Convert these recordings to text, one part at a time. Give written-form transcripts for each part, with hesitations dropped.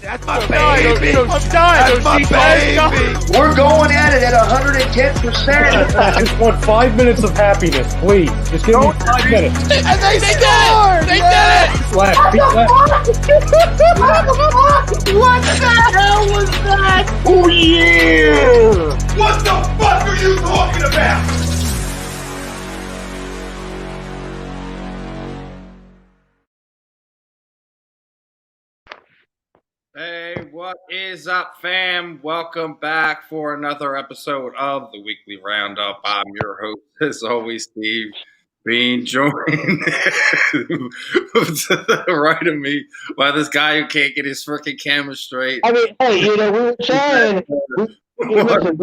That's my baby. I'm dying. That's my baby. We're going at it at 110%. I just want 5 minutes of happiness, please. Just give me 5 minutes. And they scored. They did it. Left, feet left. What the hell was that? Oh, yeah. What the fuck are you talking about? Hey, what is up, fam? Welcome back for another episode of the Weekly Roundup. I'm your host, as always, Steve, being joined to the right of me by this guy who can't get his freaking camera straight. I mean, hey, we were trying. Listen.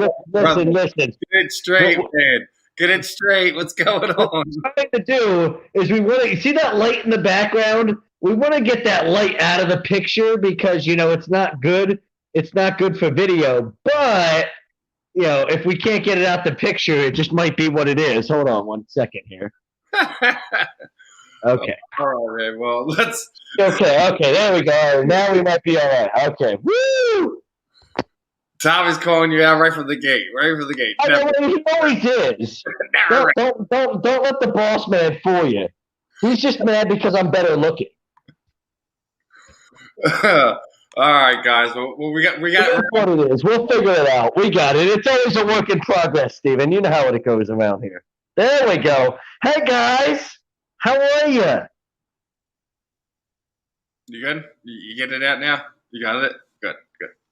Get it straight, man. Get it straight. What's going on? What we're trying to do is we want to see that light in the background. We want to get that light out of the picture because, it's not good. It's not good for video. But, if we can't get it out the picture, it just might be what it is. Hold on 1 second here. Okay. All right, man. Well, let's. Okay. There we go. Now we might be all right. Okay. Woo! Tommy's calling you out right from the gate. I mean, he always is. Don't let the boss man fool you. He's just mad because I'm better looking. All right, guys. Well, we got what it is. We'll figure it out. We got it. It's always a work in progress, Steven. You know how it goes around here. There we go. Hey, guys. How are you? You good? You getting it out now? You got it? Good.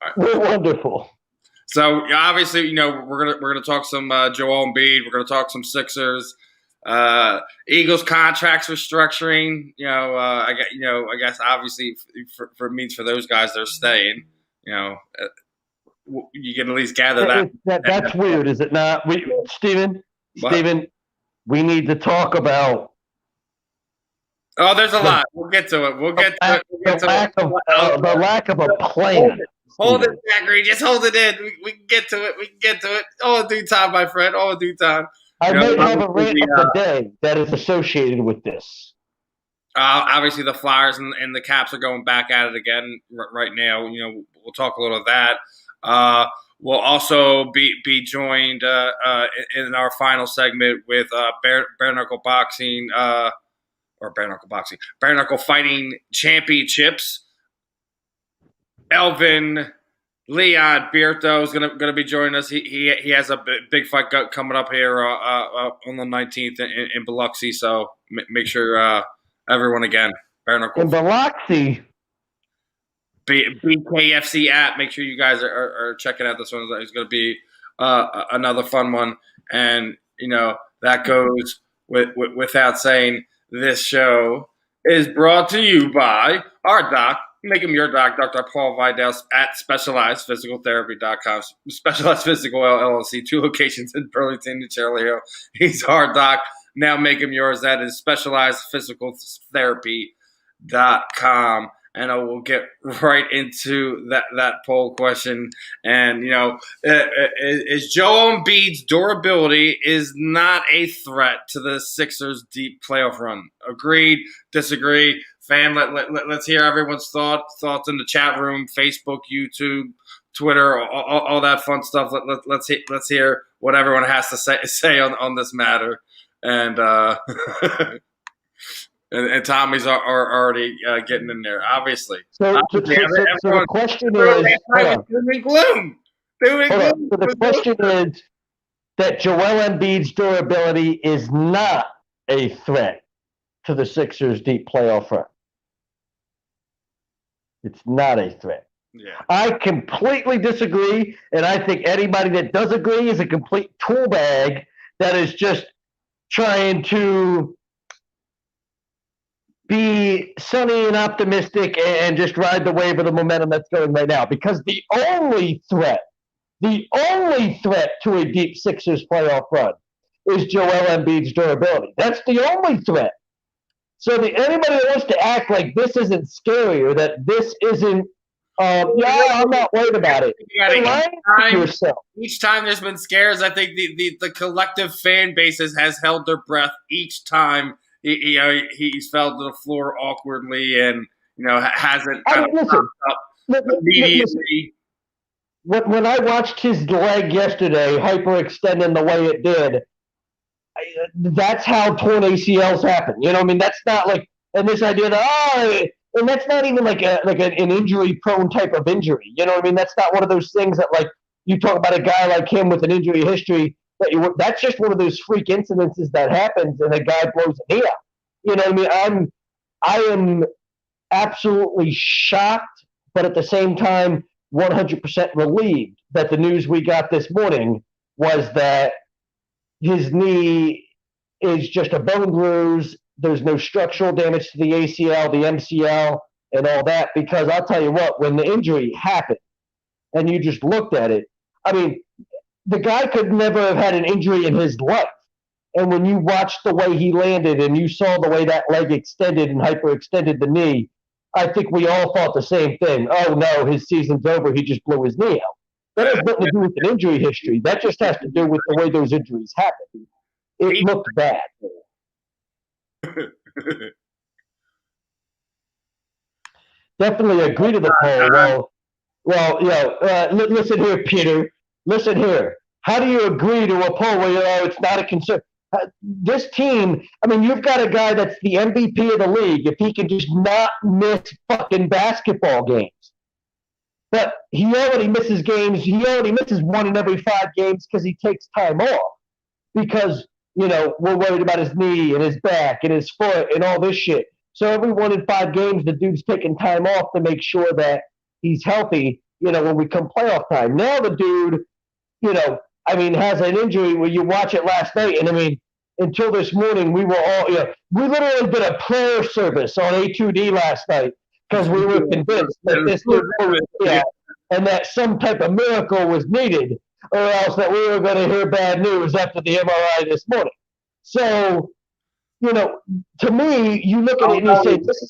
All right. We're wonderful. So obviously, we're gonna talk some Joel Embiid. We're gonna talk some Sixers. Eagles contracts restructuring. I guess obviously for means for those guys, they're staying. You can at least gather that. That's weird, is it not? Steven, we need to talk about. Oh, there's a lot. We'll get to it. The lack of a plan. Hold it, Zachary. Just hold it in. We can get to it. All in due time, my friend. All in due time. I may have a rant of the day that is associated with this. Obviously, the Flyers and the Caps are going back at it again right now. We'll talk a little of that. We'll also be joined in our final segment with bare knuckle boxing or bare knuckle fighting championships. Elvin, Leon, Brito is gonna be joining us. He has a big fight coming up here on the 19th in Biloxi. So make sure everyone again, bare knuckle in Biloxi. BKFC app. Make sure you guys are checking out this one. It's going to be another fun one, and that goes without saying. This show is brought to you by our doc. Make him your doc, Dr. Paul Vidal at SpecializedPhysicalTherapy.com. Specialized Physical LLC, 2 locations in Burlington and Cherry Hill. He's our doc. Now make him yours. That is SpecializedPhysicalTherapy.com. And I will get right into that poll question. And, is Joel Embiid's durability is not a threat to the Sixers' deep playoff run? Agreed? Disagree? Fan, let's hear everyone's thoughts in the chat room, Facebook, YouTube, Twitter, all that fun stuff. Let's hear what everyone has to say on this matter. And and Tommy's are already getting in there, obviously. So the question is, doing gloom. So the question is that Joel Embiid's durability is not a threat to the Sixers' deep playoff run. It's not a threat. Yeah. I completely disagree, and I think anybody that does agree is a complete tool bag that is just trying to be sunny and optimistic and just ride the wave of the momentum that's going right now. Because the only threat to a deep Sixers playoff run is Joel Embiid's durability. That's the only threat. So anybody that wants to act like this isn't scary or that this isn't, I'm not worried about it. Each time there's been scares, I think the collective fan bases has held their breath each time he's fell to the floor awkwardly and hasn't kind of popped up immediately. When I watched his leg yesterday hyperextending the way it did, that's how torn ACLs happen. You know, I mean, that's not like, and this idea that and that's not even like an injury prone type of injury. You know what I mean? That's not one of those things that like you talk about a guy like him with an injury history. That's just one of those freak incidences that happens, and a guy blows a knee out. You know what I mean? I am absolutely shocked, but at the same time, 100% relieved that the news we got this morning was that his knee is just a bone bruise. There's no structural damage to the ACL, the MCL, and all that. Because I'll tell you what, when the injury happened and you just looked at it, I mean, the guy could never have had an injury in his life. And when you watched the way he landed and you saw the way that leg extended and hyperextended the knee, I think we all thought the same thing. Oh, no, his season's over. He just blew his knee out. That has nothing to do with an injury history. That just has to do with the way those injuries happen. It looked bad. Definitely agree to the poll. Listen here, Peter. Listen here. How do you agree to a poll where it's not a concern? This team, I mean, you've got a guy that's the MVP of the league. If he can just not miss fucking basketball games. But he already misses games. He already misses 1 in every 5 games because he takes time off. Because, you know, we're worried about his knee and his back and his foot and all this shit. So every 1 in 5 games, the dude's taking time off to make sure that he's healthy, you know, when we come playoff time. Now the dude, you know, I mean, has an injury where you watch it last night. And I mean, until this morning, we were all, you know, we literally did a prayer service on A2D last night because we were convinced that this dude was, and that some type of miracle was needed, or else that we were going to hear bad news after the MRI this morning. So, you know, to me, you look at it and you say, this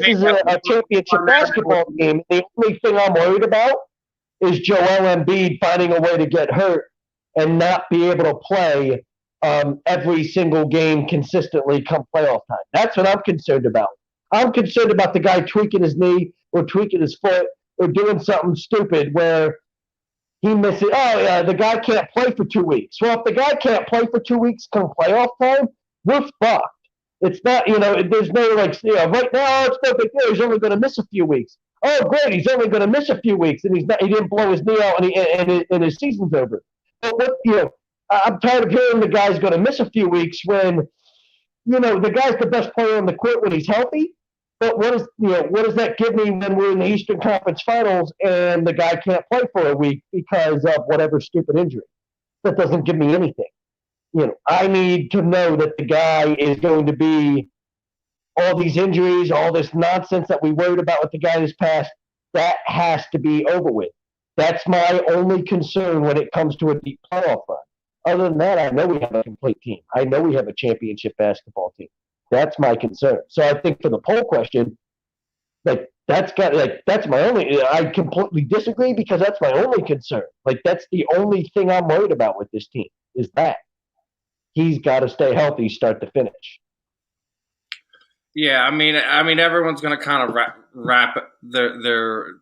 is a championship basketball game. The only thing I'm worried about is Joel Embiid finding a way to get hurt and not be able to play every single game consistently come playoff time. That's what I'm concerned about. I'm concerned about the guy tweaking his knee or tweaking his foot or doing something stupid where he misses. Oh, yeah, the guy can't play for 2 weeks. Well, if the guy can't play for 2 weeks come playoff time, we're fucked. It's not, you know, there's no, like, you know, right now, it's no big deal. He's only going to miss a few weeks. Oh, great, he's only going to miss a few weeks, and he didn't blow his knee out, and his season's over. But what, you know, I'm tired of hearing the guy's going to miss a few weeks when, you know, the guy's the best player on the court when he's healthy. But what does that give me when we're in the Eastern Conference Finals and the guy can't play for a week because of whatever stupid injury? That doesn't give me anything. You know, I need to know that the guy is going to be all these injuries, all this nonsense that we worried about with the guy this past. That has to be over with. That's my only concern when it comes to a deep playoff run. Other than that, I know we have a complete team. I know we have a championship basketball team. That's my concern. So I think for the poll question, that's my only. I completely disagree because that's my only concern. Like, that's the only thing I'm worried about with this team is that he's got to stay healthy, start to finish. Yeah, I mean, everyone's going to kind of wrap the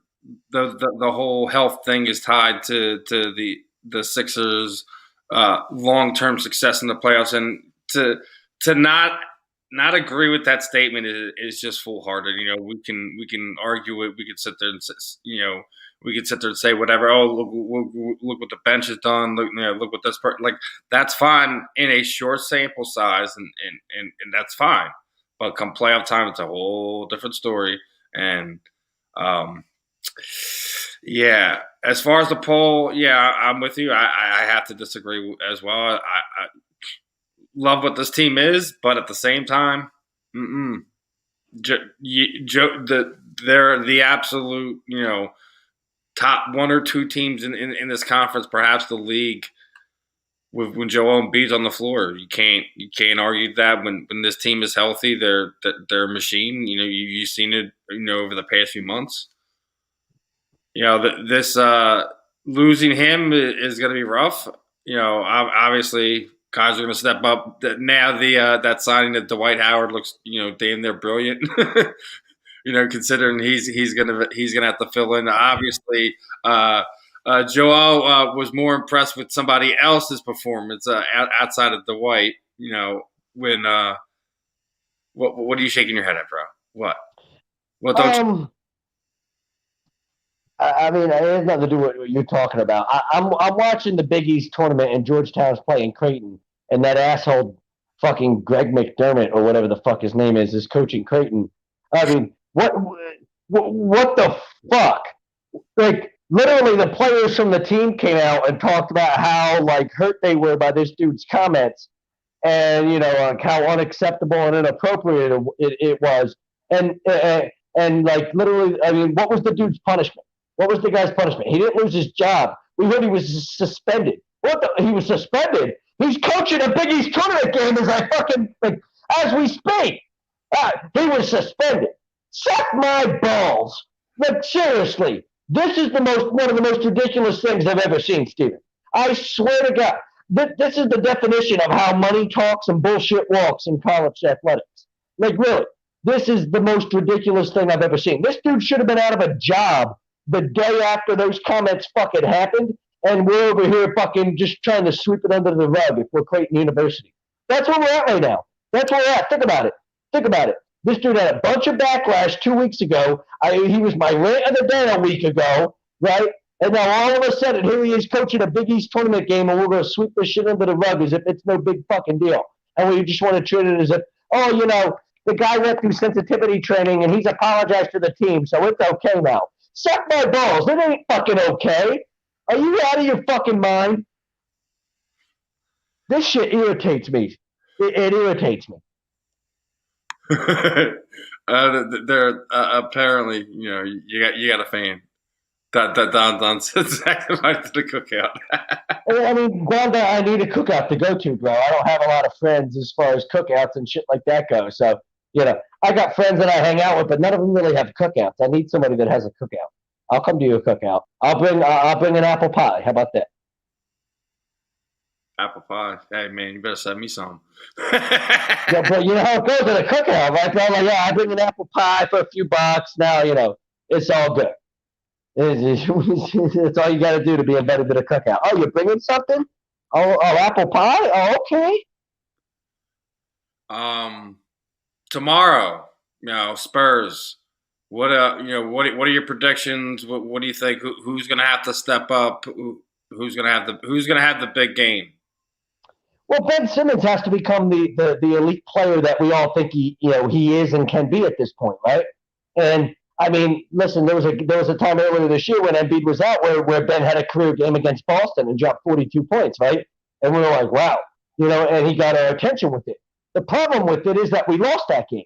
whole health thing is tied to the Sixers' long-term success in the playoffs, and to not agree with that statement is just foolhardy. You know, we can argue it. We could sit there and, you know, we could sit there and say whatever. Oh, look what the bench has done. Look, you know, look what this part. Like, that's fine in a short sample size, and that's fine. But come playoff time, it's a whole different story. And yeah, as far as the poll, yeah, I'm with you. I have to disagree as well. I love what this team is, but at the same time, they're the absolute, you know, top 1 or 2 teams in this conference, perhaps the league. When Joel Embiid's on the floor, you can't argue that. When this team is healthy, they're a machine. You know, you've seen it, you know, over the past few months. You know, this losing him is going to be rough. You know, obviously, guys are going to step up. Now that signing of Dwight Howard looks, you know, damn near brilliant. considering he's gonna have to fill in. Obviously, Joel was more impressed with somebody else's performance outside of Dwight. When what are you shaking your head at, bro? What? What don't you? I mean, it has nothing to do with what you're talking about. I'm watching the Big East tournament and Georgetown's playing Creighton, and that asshole fucking Greg McDermott or whatever the fuck his name is coaching Creighton. I mean, what the fuck? Like, literally, the players from the team came out and talked about how hurt they were by this dude's comments, and how unacceptable and inappropriate it was, and literally, I mean, what was the dude's punishment? What was the guy's punishment? He didn't lose his job. We heard he was suspended. He was suspended? He's coaching a Big East tournament game as we speak. He was suspended. Suck my balls. Seriously, this is one of the most ridiculous things I've ever seen, Steven. I swear to God, this is the definition of how money talks and bullshit walks in college athletics. Really, this is the most ridiculous thing I've ever seen. This dude should have been out of a job the day after those comments fucking happened, and we're over here fucking just trying to sweep it under the rug if we're Creighton University. That's where we're at right now. That's where we're at. Think about it. This dude had a bunch of backlash 2 weeks ago. He was my rant of the day a week ago, right? And now all of a sudden, here he is coaching a Big East tournament game, and we're going to sweep this shit under the rug as if it's no big fucking deal. And we just want to treat it as if, the guy went through sensitivity training, and he's apologized to the team, so it's okay now. Suck my balls. It ain't fucking okay. Are you out of your fucking mind? This shit irritates me. It irritates me. They're apparently, you got a fan. Don sits acting to the cookout. I mean, Gwanda, I need a cookout to go to, bro. I don't have a lot of friends as far as cookouts and shit like that go. So, I got friends that I hang out with, but none of them really have cookouts. I need somebody that has a cookout. I'll come to your cookout. I'll bring an apple pie. How about that? Apple pie. Hey, man, you better send me some. Yeah, but you know how it goes at a cookout, right? I bring an apple pie for a few bucks. Now, it's all good. It's all you got to do to be invited to the cookout. Oh, you're bringing something? Oh, apple pie? Oh, okay. Tomorrow, Spurs. What are your predictions? What do you think? Who's going to have to step up? Who's going to have the big game? Well, Ben Simmons has to become the elite player that we all think he is and can be at this point, right? And I mean, listen, there was a time earlier this year when Embiid was out where Ben had a career game against Boston and dropped 42 points, right? And we were like, wow, and he got our attention with it. The problem with it is that we lost that game,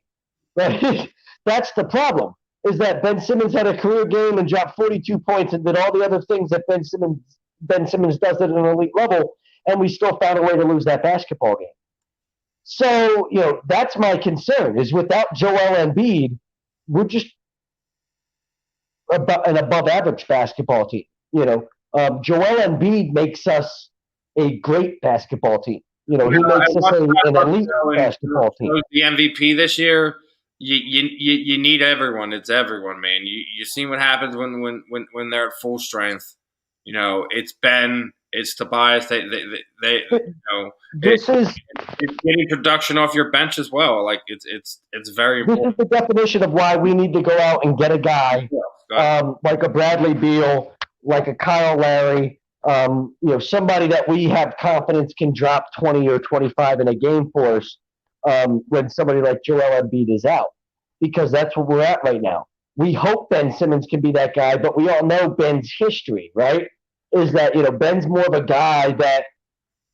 right? That's the problem, is that Ben Simmons had a career game and dropped 42 points and did all the other things that Ben Simmons does at an elite level, and we still found a way to lose that basketball game. So, that's my concern, is without Joel Embiid, we're just an above-average basketball team. Joel Embiid makes us a great basketball team. He makes us an elite basketball team. The MVP this year, you need everyone. It's everyone, man. You see what happens when they're at full strength. It's Ben, it's Tobias. It's getting production off your bench as well. It's very important. This is the definition of why we need to go out and get a guy like a Bradley Beal, like a Kyle Lowry, somebody that we have confidence can drop 20 or 25 in a game for us when somebody like Joel Embiid is out, because that's where we're at right now. We hope Ben Simmons can be that guy, but we all know Ben's history, right? Is that, Ben's more of a guy that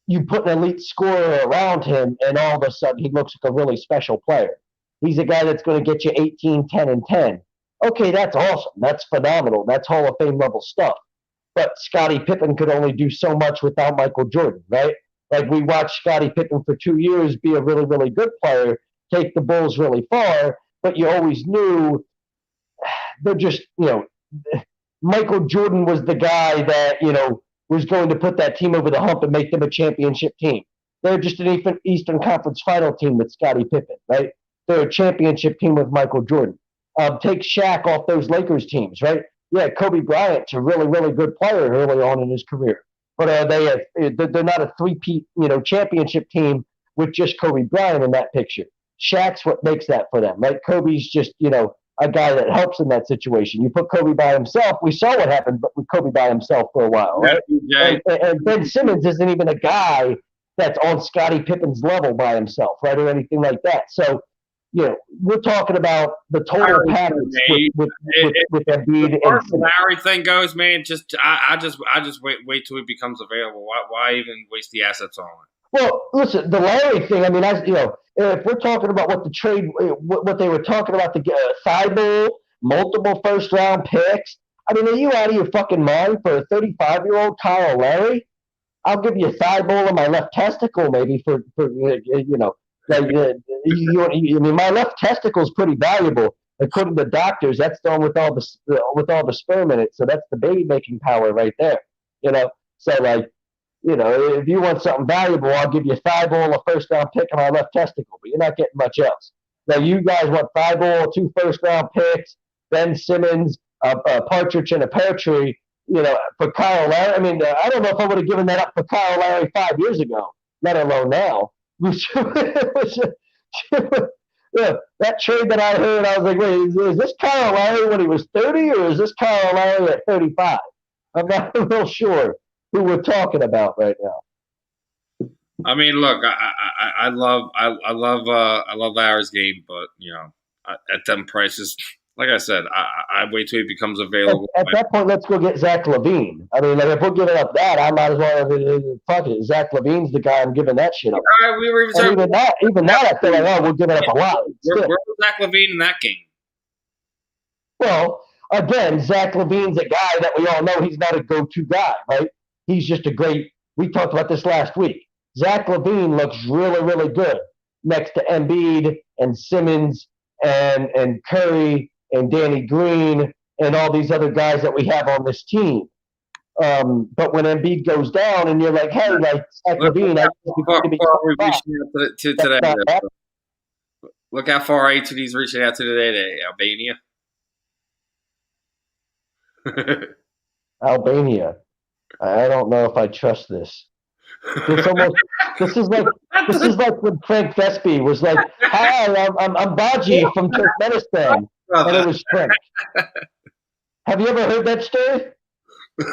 you put an elite scorer around him and all of a sudden he looks like a really special player. He's a guy that's going to get you 18, 10, and 10. Okay, that's awesome. That's phenomenal. That's Hall of Fame level stuff. But Scottie Pippen could only do so much without Michael Jordan, right? We watched Scottie Pippen for 2 years be a really, really good player, take the Bulls really far, but you always knew they're just, Michael Jordan was the guy that, was going to put that team over the hump and make them a championship team. They're just an Eastern Conference final team with Scottie Pippen, right? They're a championship team with Michael Jordan. take Shaq off those Lakers teams, right? Yeah, Kobe Bryant's a really, really good player early on in his career, but they're not a three-peat, championship team with just Kobe Bryant in that picture. Shaq's what makes that for them, right? Kobe's just, a guy that helps in that situation. You put Kobe by himself, we saw what happened with Kobe by himself for a while, right? And Ben Simmons isn't even a guy that's on Scottie Pippen's level by himself, right, or anything like that. So, we're talking about the total package with Embiid and the Larry thing goes, man. I just wait till he becomes available. Why even waste the assets on it? Well, listen, the Larry thing. I mean, if we're talking about what they were talking about, the Thibault, multiple first-round picks. I mean, are you out of your fucking mind for a 35-year-old Kyle Larry? I'll give you a Thibault in my left testicle, maybe for Like, my left testicle is pretty valuable. According to doctors, that's the one with all the sperm in it. So that's the baby making power right there. So if you want something valuable, I'll give you Thibault, a first round pick, and my left testicle. But you're not getting much else. Now you guys want Thibault, 2 first round picks, Ben Simmons, a partridge and a pear tree. For Kyle Larry. I mean, I don't know if I would have given that up for Kyle Larry 5 years ago, let alone now. That trade that I heard, I was like, wait, is this Kyle Larry when he was 30 or is this Kyle Larry at 35? I'm not real sure who we're talking about right now. I mean, look, I love Larry's game, but at them prices, like I said, I wait till he becomes available. At that point, let's go get Zach LaVine. I mean, if we're giving up that, I might as well fuck it. Zach LaVine's the guy I'm giving that shit up. All right, we were even that, I feel like, we're giving up a lot. Where was Zach LaVine in that game? Well, again, Zach LaVine's a guy that we all know he's not a go-to guy, right? He's just a great. We talked about this last week. Zach LaVine looks really, really good next to Embiid and Simmons and Curry and Danny Green and all these other guys that we have on this team. But when Embiid goes down and you're like, hey, like Zach LaVine, look how far A2D's reaching out to today, Albania. Albania. I don't know if I trust this. This is like when Frank Vespi was like, "Hi, I'm Baji from Turkmenistan," and it was Frank. Have you ever heard that story?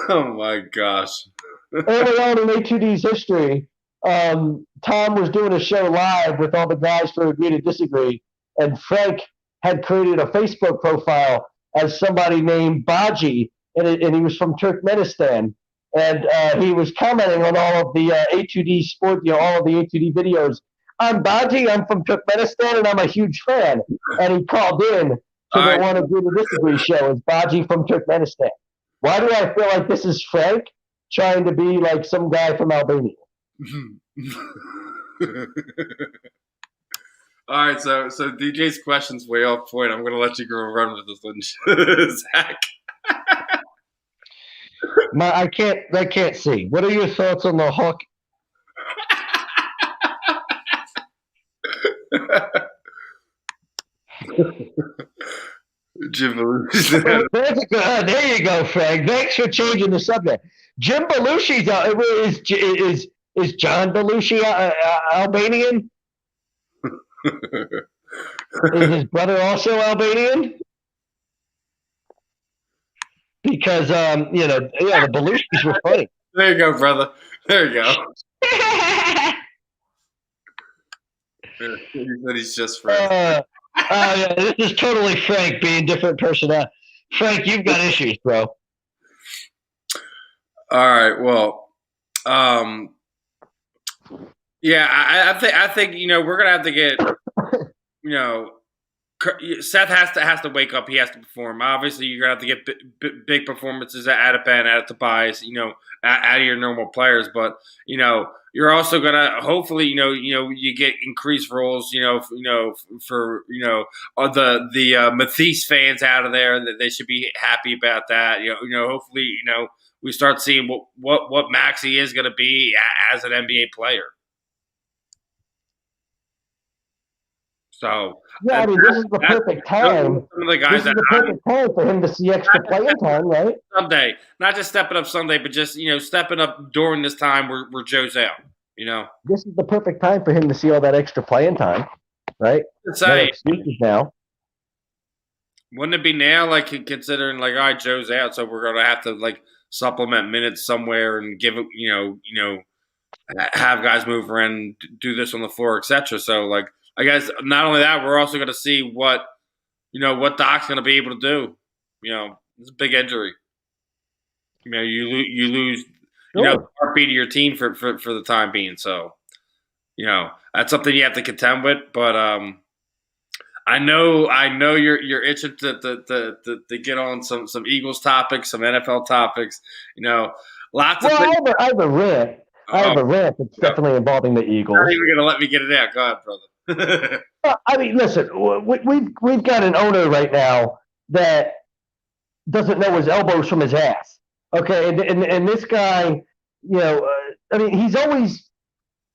Oh my gosh! Early on in A2D's history, Tom was doing a show live with all the guys for Agree to Disagree, and Frank had created a Facebook profile as somebody named Baji, and he was from Turkmenistan. And he was commenting on all of the A2D sport, all of the A2D videos. I'm Baji, I'm from Turkmenistan, and I'm a huge fan. And he called in to the One Agree to Disagree show as Baji from Turkmenistan. Why do I feel like this is Frank trying to be like some guy from Albania? All right, so DJ's question's way off point. I'm going to let you go run with this one, Zach. I can't see. What are your thoughts on the Hawk? Jim Belushi. There you go, Frank. Thanks for changing the subject. Jim Belushi's is John Belushi Albanian? Is his brother also Albanian? Because the Belushis were funny. There you go, brother. There you go. He said he's just Frank. Yeah, this is totally Frank being different personality. Frank, you've got issues, bro. All right. Well, yeah, I think we're gonna have to get Seth has to wake up. He has to perform. Obviously, you're gonna have to get big performances out of Ben, out of Tobias, out of your normal players. But you're also gonna hopefully you get increased roles. For the Matisse fans out of there, that they should be happy about that. Hopefully we start seeing what Maxey is gonna be as an NBA player. So Yeah, I mean, this is the perfect time. Some of the guys This is the perfect time for him to see extra playing time, right? Sunday, not just stepping up Sunday, but just stepping up during this time where Joe's out. This is the perfect time for him to see all that extra playing time, right? No excuses now. Wouldn't it be now, like considering, like, all right, Joe's out, so we're gonna have to like supplement minutes somewhere and give it, have guys move around, do this on the floor, etc. So, like, I guess not only that, we're also gonna see what Doc's gonna be able to do. It's a big injury. You lose, heartbeat of your team for the time being. So, that's something you have to contend with. But I know you're itching to get on some Eagles topics, some NFL topics. Lots of things. I have a rant. I have a rant that's definitely involving the Eagles. You're not even gonna let me get it out. Go ahead, brother. I mean, listen, we've got an owner right now that doesn't know his elbows from his ass. Okay, and this guy, I mean, he's always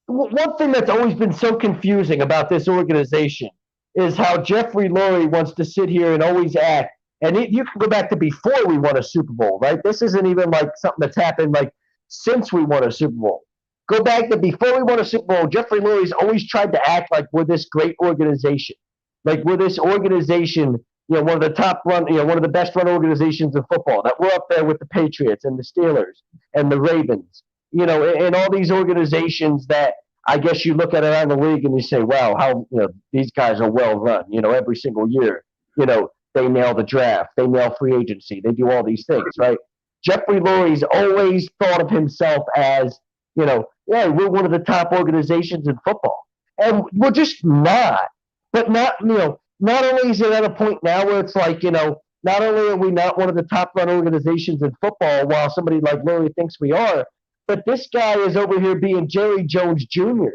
one thing that's always been so confusing about this organization is how Jeffrey Lurie wants to sit here and always act. And you can go back to before we won a Super Bowl, right? This isn't even like something that's happened like since we won a Super Bowl. Go back to before we won a Super Bowl, Jeffrey Lurie's always tried to act like we're this great organization. Like we're this organization, one of the top run, one of the best run organizations in football, that we're up there with the Patriots and the Steelers and the Ravens, and all these organizations that I guess you look at around the league and you say, wow, how these guys are well run. Every single year, they nail the draft, they nail free agency, they do all these things, right? Jeffrey Lurie's always thought of himself as, yeah, we're one of the top organizations in football, and we're just not. But not only is it at a point now where it's like, not only are we not one of the top run organizations in football, while somebody like Lurie thinks we are, but this guy is over here being Jerry Jones Jr.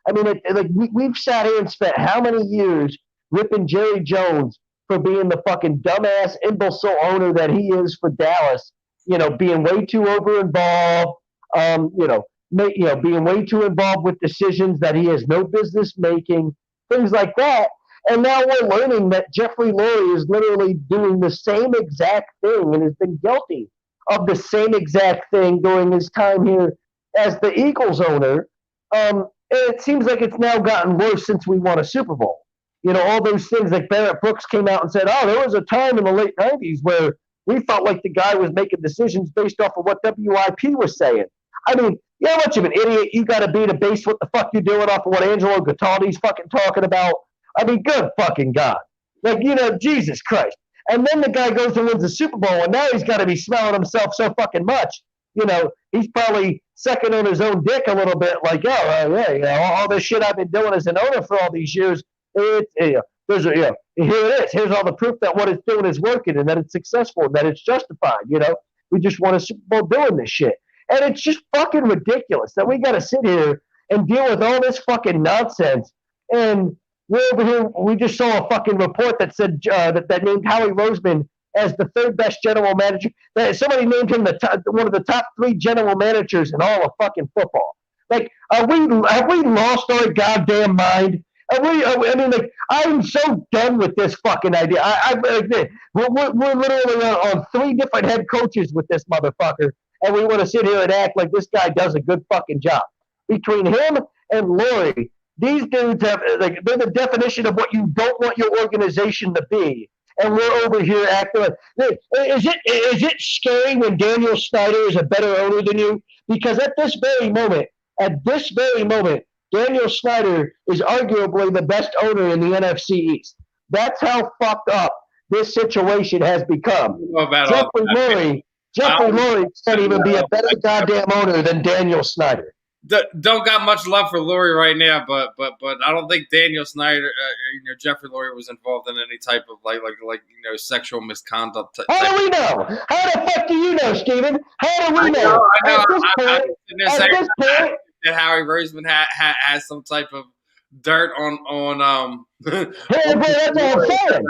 I mean, we've sat here and spent how many years ripping Jerry Jones for being the fucking dumbass imbecile owner that he is for Dallas, being way too over-involved, being way too involved with decisions that he has no business making, things like that. And now we're learning that Jeffrey Lurie is literally doing the same exact thing and has been guilty of the same exact thing during his time here as the Eagles owner. And it seems like it's now gotten worse since we won a Super Bowl. All those things like Barrett Brooks came out and said, oh, there was a time in the late 90s where we felt like the guy was making decisions based off of what WIP was saying. I mean, how much of an idiot you got to be to base what the fuck you're doing off of what Angelo Gattali's fucking talking about? I mean, good fucking God. Like, Jesus Christ. And then the guy goes and wins the Super Bowl, and now he's got to be smelling himself so fucking much. He's probably sucking on his own dick a little bit, like, all this shit I've been doing as an owner for all these years, here it is. Here's all the proof that what it's doing is working and that it's successful and that it's justified. We just won a Super Bowl doing this shit. And it's just fucking ridiculous that we got to sit here and deal with all this fucking nonsense. And we're over here, we just saw a fucking report that said that named Howie Roseman as the third best general manager. Somebody named him one of the top 3 general managers in all of fucking football. Like, have we lost our goddamn mind? I'm so done with this fucking idea. We're literally on 3 different head coaches with this motherfucker, and we want to sit here and act like this guy does a good fucking job. Between him and Lurie, these dudes they're the definition of what you don't want your organization to be. And we're over here acting like, is it scary when Daniel Snyder is a better owner than you? Because at this very moment, Daniel Snyder is arguably the best owner in the NFC East. That's how fucked up this situation has become. Jeffrey Lurie can't even be a better goddamn owner than Daniel Snyder. Don't got much love for Lurie right now, but I don't think Daniel Snyder, Jeffrey Lurie was involved in any type of like sexual misconduct. How do we know? How the fuck do you know, Steven? How do we know? At this point, that Howie Roseman has some type of dirt on Hey, bro, that's all I'm saying.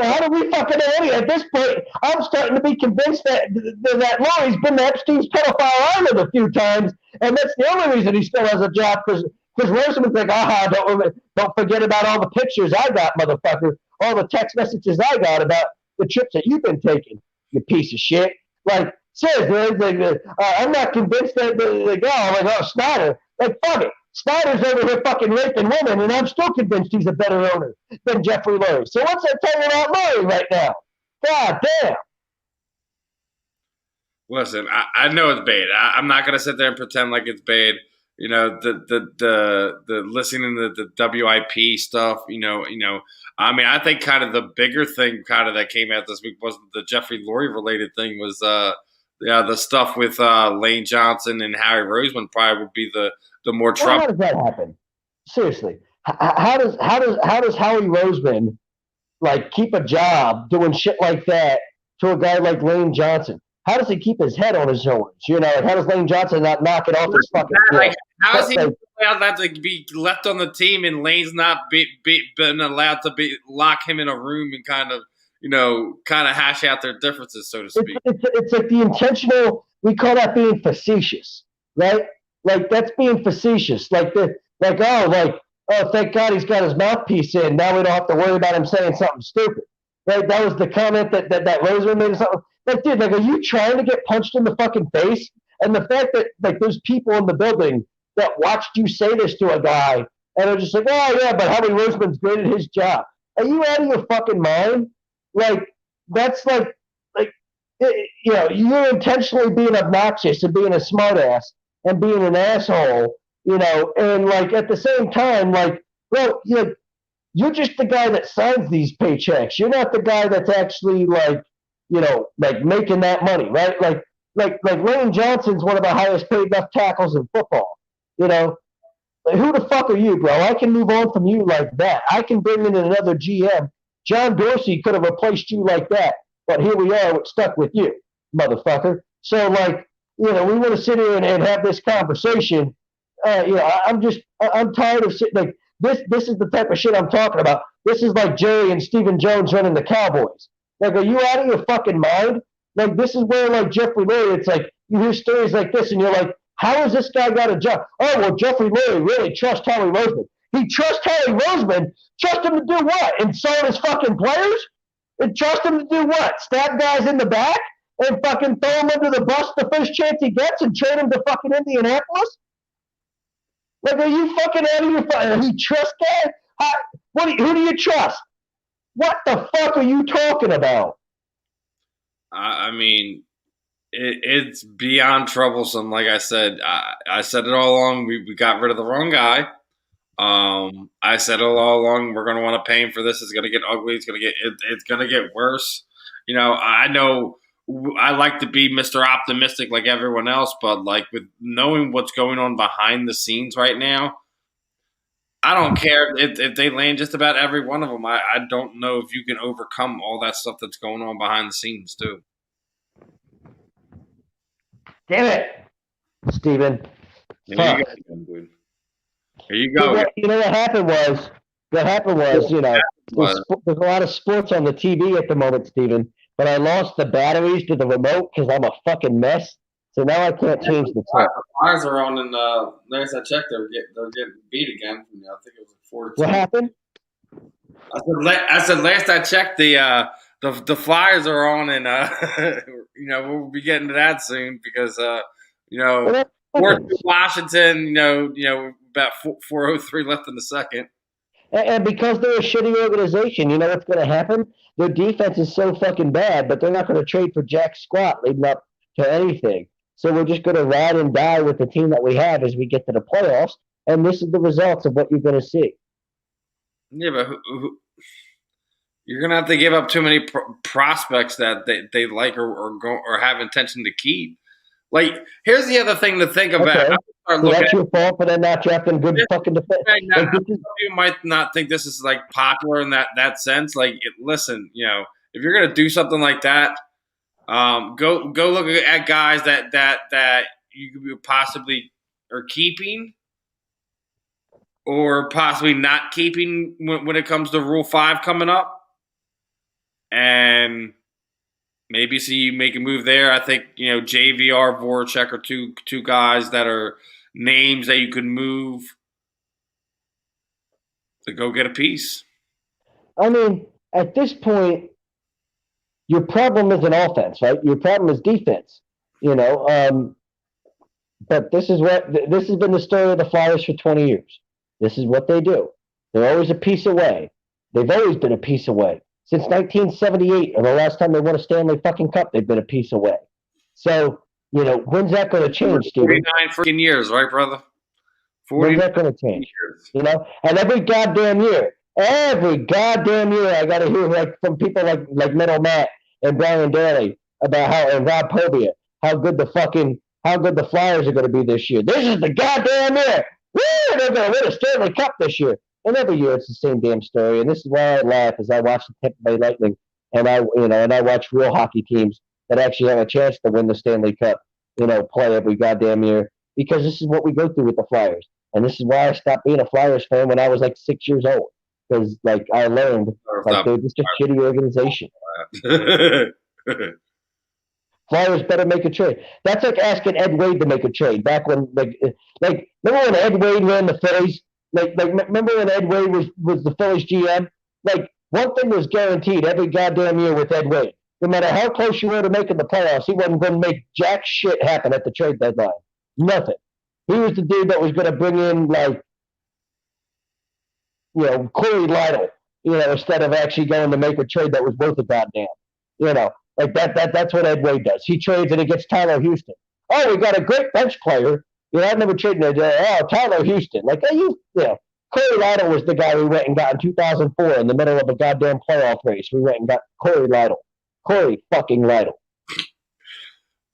How do we fucking know any? At this point, I'm starting to be convinced that Lurie's been to Epstein's pedophile island a few times, and that's the only reason he still has a job, because Because Roseman's like, don't forget about all the pictures I got, motherfucker. All the text messages I got about the trips that you've been taking, you piece of shit. Like, seriously, I'm not convinced that Snyder. Like, fuck it. Snyder's over here fucking raping women, and I'm still convinced he's a better owner than Jeffrey Lurie. So what's that telling you about Lurie right now? God damn. Listen, I know it's bait. I'm not gonna sit there and pretend like it's bait. You know, the listening to the WIP stuff. I mean, I think kind of the bigger thing kind of that came out this week wasn't the Jeffrey Lurie related thing. Was the stuff with Lane Johnson and Harry Roseman probably would be the more trouble. How does that happen? Seriously, how does Howie Roseman like keep a job doing shit like that to a guy like Lane Johnson? How does he keep his head on his shoulders? How does Lane Johnson not knock it off his fucking head? How is he allowed to be left on the team and Lane's not been allowed to lock him in a room and kind of hash out their differences, so to speak? It's like the intentional. We call that being facetious, right? Like that's being facetious. Oh, thank God he's got his mouthpiece in. Now we don't have to worry about him saying something stupid. Right? That was the comment that Roseman made or something. Like, dude, are you trying to get punched in the fucking face? And the fact that there's people in the building that watched you say this to a guy and are just like, oh yeah, but Howie Roseman's great at his job. Are you out of your fucking mind? Like that's you're intentionally being obnoxious and being a smartass and being an asshole, and like at the same time, you're just the guy that signs these paychecks. You're not the guy that's actually making that money, right? Like Lane Johnson's one of the highest paid left tackles in football. Like, who the fuck are you, bro? I can move on from you like that. I can bring in another GM. John Dorsey could have replaced you like that, but here we are, stuck with you, motherfucker. So we want to sit here and have this conversation. I'm tired of sitting like this. This is the type of shit I'm talking about. This is like Jerry and Stephen Jones running the Cowboys. Like, are you out of your fucking mind? Like, this is where, like, Jeffrey Lurie, it's like, you hear stories like this, and you're like, how has this guy got a job? Oh, well, Jeffrey Lurie really trusts Howie Roseman. He trusts Howie Roseman. Trust him to do what? Insult his fucking players? And trust him to do what? Stab guys in the back? And fucking throw him under the bus the first chance he gets and trade him to fucking Indianapolis? Like, are you fucking out of your fucking... He trusts guys? Who do you trust? What the fuck are you talking about? I mean, it's beyond troublesome. Like I said, I said it all along. We got rid of the wrong guy. I said it all along. We're going to want to pay him for this. It's going to get ugly. It's going to get worse. I know I like to be Mr. Optimistic like everyone else, but like with knowing what's going on behind the scenes right now, I don't care if they land just about every one of them. I don't know if you can overcome all that stuff that's going on behind the scenes, too. Damn it, Steven. Here you go, dude. Here you go. What happened was, there's a lot of sports on the TV at the moment, Steven, but I lost the batteries to the remote because I'm a fucking mess. So now I can't change the time. The Flyers are on, and last I checked, they're getting beat again. I think it was 4-2. What happened? I said last I checked, the Flyers are on, and we'll be getting to that soon because Washington, about 4:03 left in the second. And because they're a shitty organization, you know what's going to happen? Their defense is so fucking bad, but they're not going to trade for jack squat leading up to anything. So we're just going to ride and die with the team that we have as we get to the playoffs, and this is the results of what you're going to see. Yeah, but you're going to have to give up too many prospects that they like or have intention to keep. Like, here's the other thing to think about. Okay. So that's your fault for them not drafting good fucking defense. You might not think this is like popular in that sense. Like, listen, if you're going to do something like that, go look at guys that you possibly are keeping or possibly not keeping when it comes to Rule 5 coming up, and maybe see you make a move there. I think JVR, Voracek are two guys that are names that you could move To go get a piece. I mean, at this point, your problem isn't offense, right? Your problem is defense. But this has been the story of the Flyers for 20 years. This is what they do. They're always a piece away. They've always been a piece away. Since 1978, or the last time they won a Stanley fucking Cup, they've been a piece away. So, when's that going to change, Steven? 49 freaking years, right, brother? When's that going to change? Years. And every goddamn year, I got to hear from people like Metal Matt and Brian Daly and Rob Pobia, how good the Flyers are going to be this year. This is the goddamn year. Woo! They're going to win a Stanley Cup this year. And every year it's the same damn story. And this is why I laugh as I watch the Tampa Bay Lightning and I watch real hockey teams that actually have a chance to win the Stanley Cup, play every goddamn year, because this is what we go through with the Flyers. And this is why I stopped being a Flyers fan when I was like 6 years old. Because I learned they're just a shitty organization. Flyers better make a trade. That's like asking Ed Wade to make a trade back when, remember when Ed Wade ran the Phillies? Remember when Ed Wade was the Phillies GM? One thing was guaranteed every goddamn year with Ed Wade. No matter how close you were to making the playoffs, he wasn't going to make jack shit happen at the trade deadline. Nothing. He was the dude that was going to bring in, Corey Lytle, instead of actually going to make a trade that was worth a goddamn. That's what Ed Wade does. He trades and he gets Tyler Houston. Oh, we got a great bench player. I've never traded Tyler Houston. Corey Lytle was the guy we went and got in 2004 in the middle of a goddamn playoff race. We went and got Corey Lytle. Corey fucking Lytle.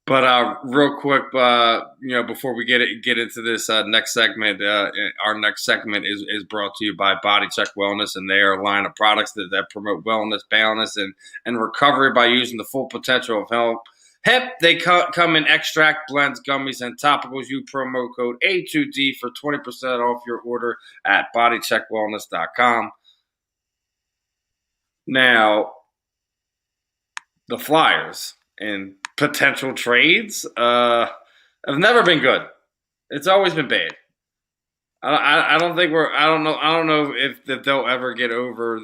But real quick, before we get into this next segment, our next segment is brought to you by Body Check Wellness, and they are a line of products that promote wellness, balance, and recovery by using the full potential of health. They come in extract, blends, gummies, and topicals. Use promo code A2D for 20% off your order at bodycheckwellness.com. Now, the Flyers and potential trades have never been good. It's always been bad. I don't know if they'll ever get over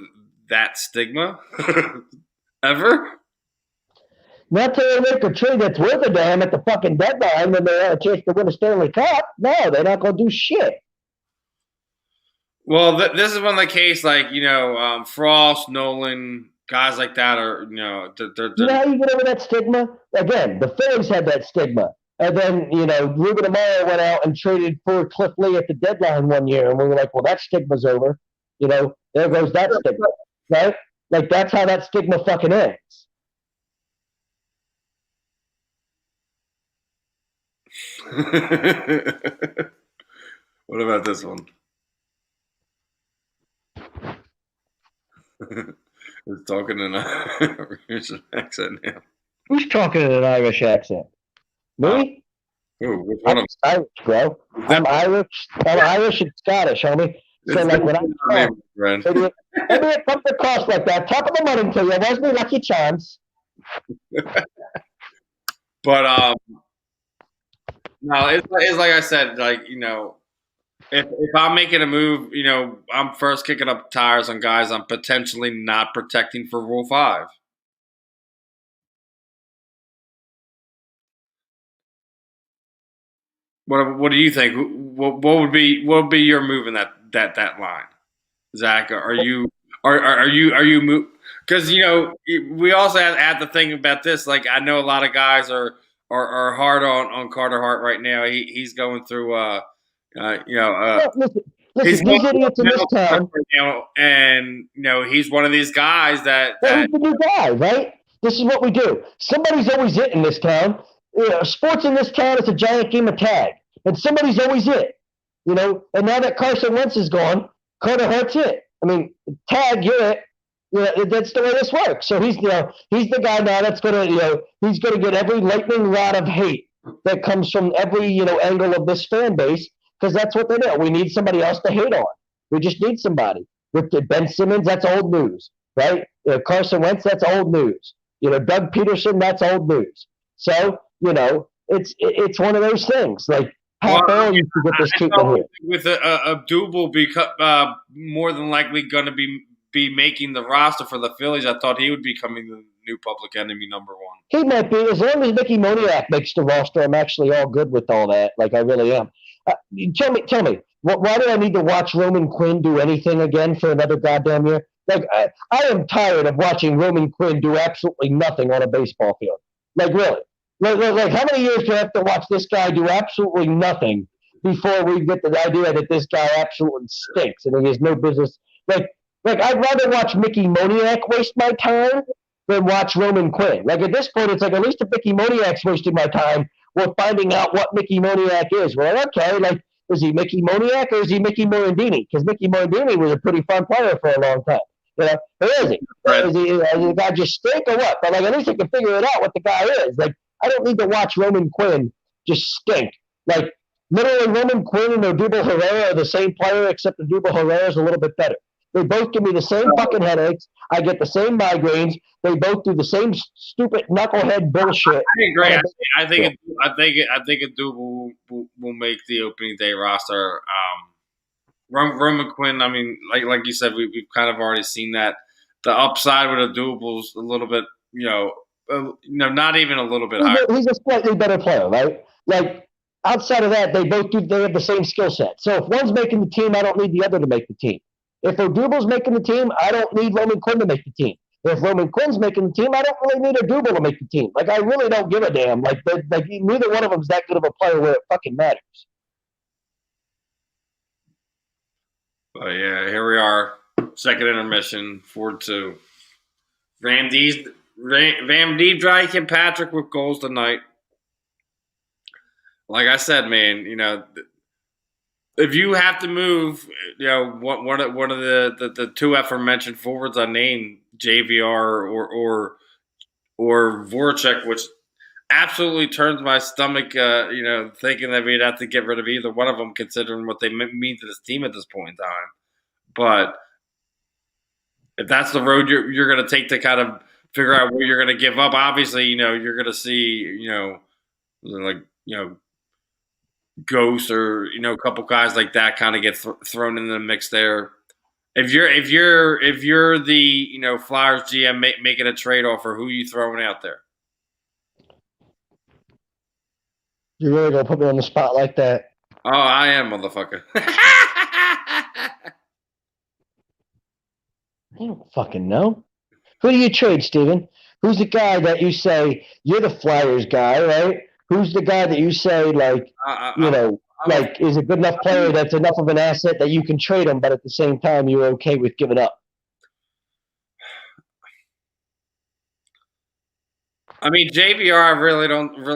that stigma ever. Not till they make a trade that's worth a damn at the fucking deadline when they have a chance to win a Stanley Cup. No, they're not going to do shit. Well, this is one of the case, Frost, Nolan, guys like that are, they're, you know how you get over that stigma? Again, the Phillies had that stigma. And then, Ruben Amaro went out and traded for Cliff Lee at the deadline one year. And we were like, well, that stigma's over. There goes that stigma, right? That's how that stigma fucking ends. What about this one? He's talking in an Irish accent now. Who's talking in an Irish accent? Me? Which one? I'm Irish, bro. I'm Irish and Scottish, homie. So when I talk, maybe it comes across like that. Top of the morning to you. There's me lucky chance. But no, it's like I said, if I'm making a move, I'm first kicking up tires on guys I'm potentially not protecting for Rule 5. What do you think? What would be your move in that line, Zach? Are you because we also have to think about this. I know a lot of guys are hard on Carter Hart right now. He's going through listen, these idiots in this town, right now, and he's one of these guys that he's the new guy, right? This is what we do. Somebody's always it in this town. Sports in this town is a giant game of tag, and somebody's always it. And now that Carson Wentz is gone, Carter Hart's it. I mean, tag, you're it. That's the way this works. So he's the guy now that's gonna he's gonna get every lightning rod of hate that comes from every angle of this fan base, because that's what they do. We need somebody else to hate on. We just need somebody. With Ben Simmons, that's old news, right? Carson Wentz, that's old news. Doug Peterson, that's old news. So it's one of those things. Pat Barrow used to get this treatment here. With Abdul more than likely going to be making the roster for the Phillies, I thought he would be becoming the new public enemy number one. He might be. As long as Mickey Moniak makes the roster, I'm actually all good with all that. Like, I really am. Tell me, why do I need to watch Roman Quinn do anything again for another goddamn year? Like, I am tired of watching Roman Quinn do absolutely nothing on a baseball field. Like, really. Like, how many years do I have to watch this guy do absolutely nothing before we get the idea that this guy absolutely stinks and he has no business? Like I'd rather watch Mickey Moniak waste my time than watch Roman Quinn. Like, at this point, it's like, at least if Mickey Moniak's wasting my time, we're finding out what Mickey Moniak is. We're like, okay, like, is he Mickey Moniak or is he Mickey Morandini? Because Mickey Morandini was a pretty fun player for a long time. You know, who is he? Right. Is the guy just stink or what? But, like, at least I can figure it out what the guy is. Like, I don't need to watch Roman Quinn just stink. Like, literally, Roman Quinn and Odubel Herrera are the same player, except Odubel Herrera is a little bit better. They both give me the same fucking headaches. I get the same migraines. They both do the same stupid knucklehead bullshit. I agree. I think Odubel will make the opening day roster. Roman Quinn, I mean, like you said, we've kind of already seen that. The upside with Odubel's a little bit, not even a little bit higher. He's a slightly better player, right? Like, outside of that, they have the same skill set. So if one's making the team, I don't need the other to make the team. If Odubel's making the team, I don't need Roman Quinn to make the team. If Roman Quinn's making the team, I don't really need Odubel to make the team. Like, I really don't give a damn. Like neither one of them is that good of a player where it fucking matters. But yeah, here we are. Second intermission, 4-2. Van Dijk and Patrick with goals tonight. Like I said, man, if you have to move, one of the two aforementioned forwards I named, JVR or Voracek, which absolutely turns my stomach, thinking that we'd have to get rid of either one of them, considering what they mean to this team at this point in time. But if that's the road you're going to take to kind of figure out where you're going to give up, obviously, you're going to see, Ghost or a couple guys like that kind of get thrown into the mix there. If you're the Flyers GM making a trade offer, who are you throwing out there? You're really gonna put me on the spot like that? Oh, I am, motherfucker. I don't fucking know. Who do you trade, Steven? Who's the guy that you say you're the Flyers guy, right? Who's the guy that you say, like, is a good enough player that's enough of an asset that you can trade him, but at the same time you're okay with giving up? I mean, JVR, I really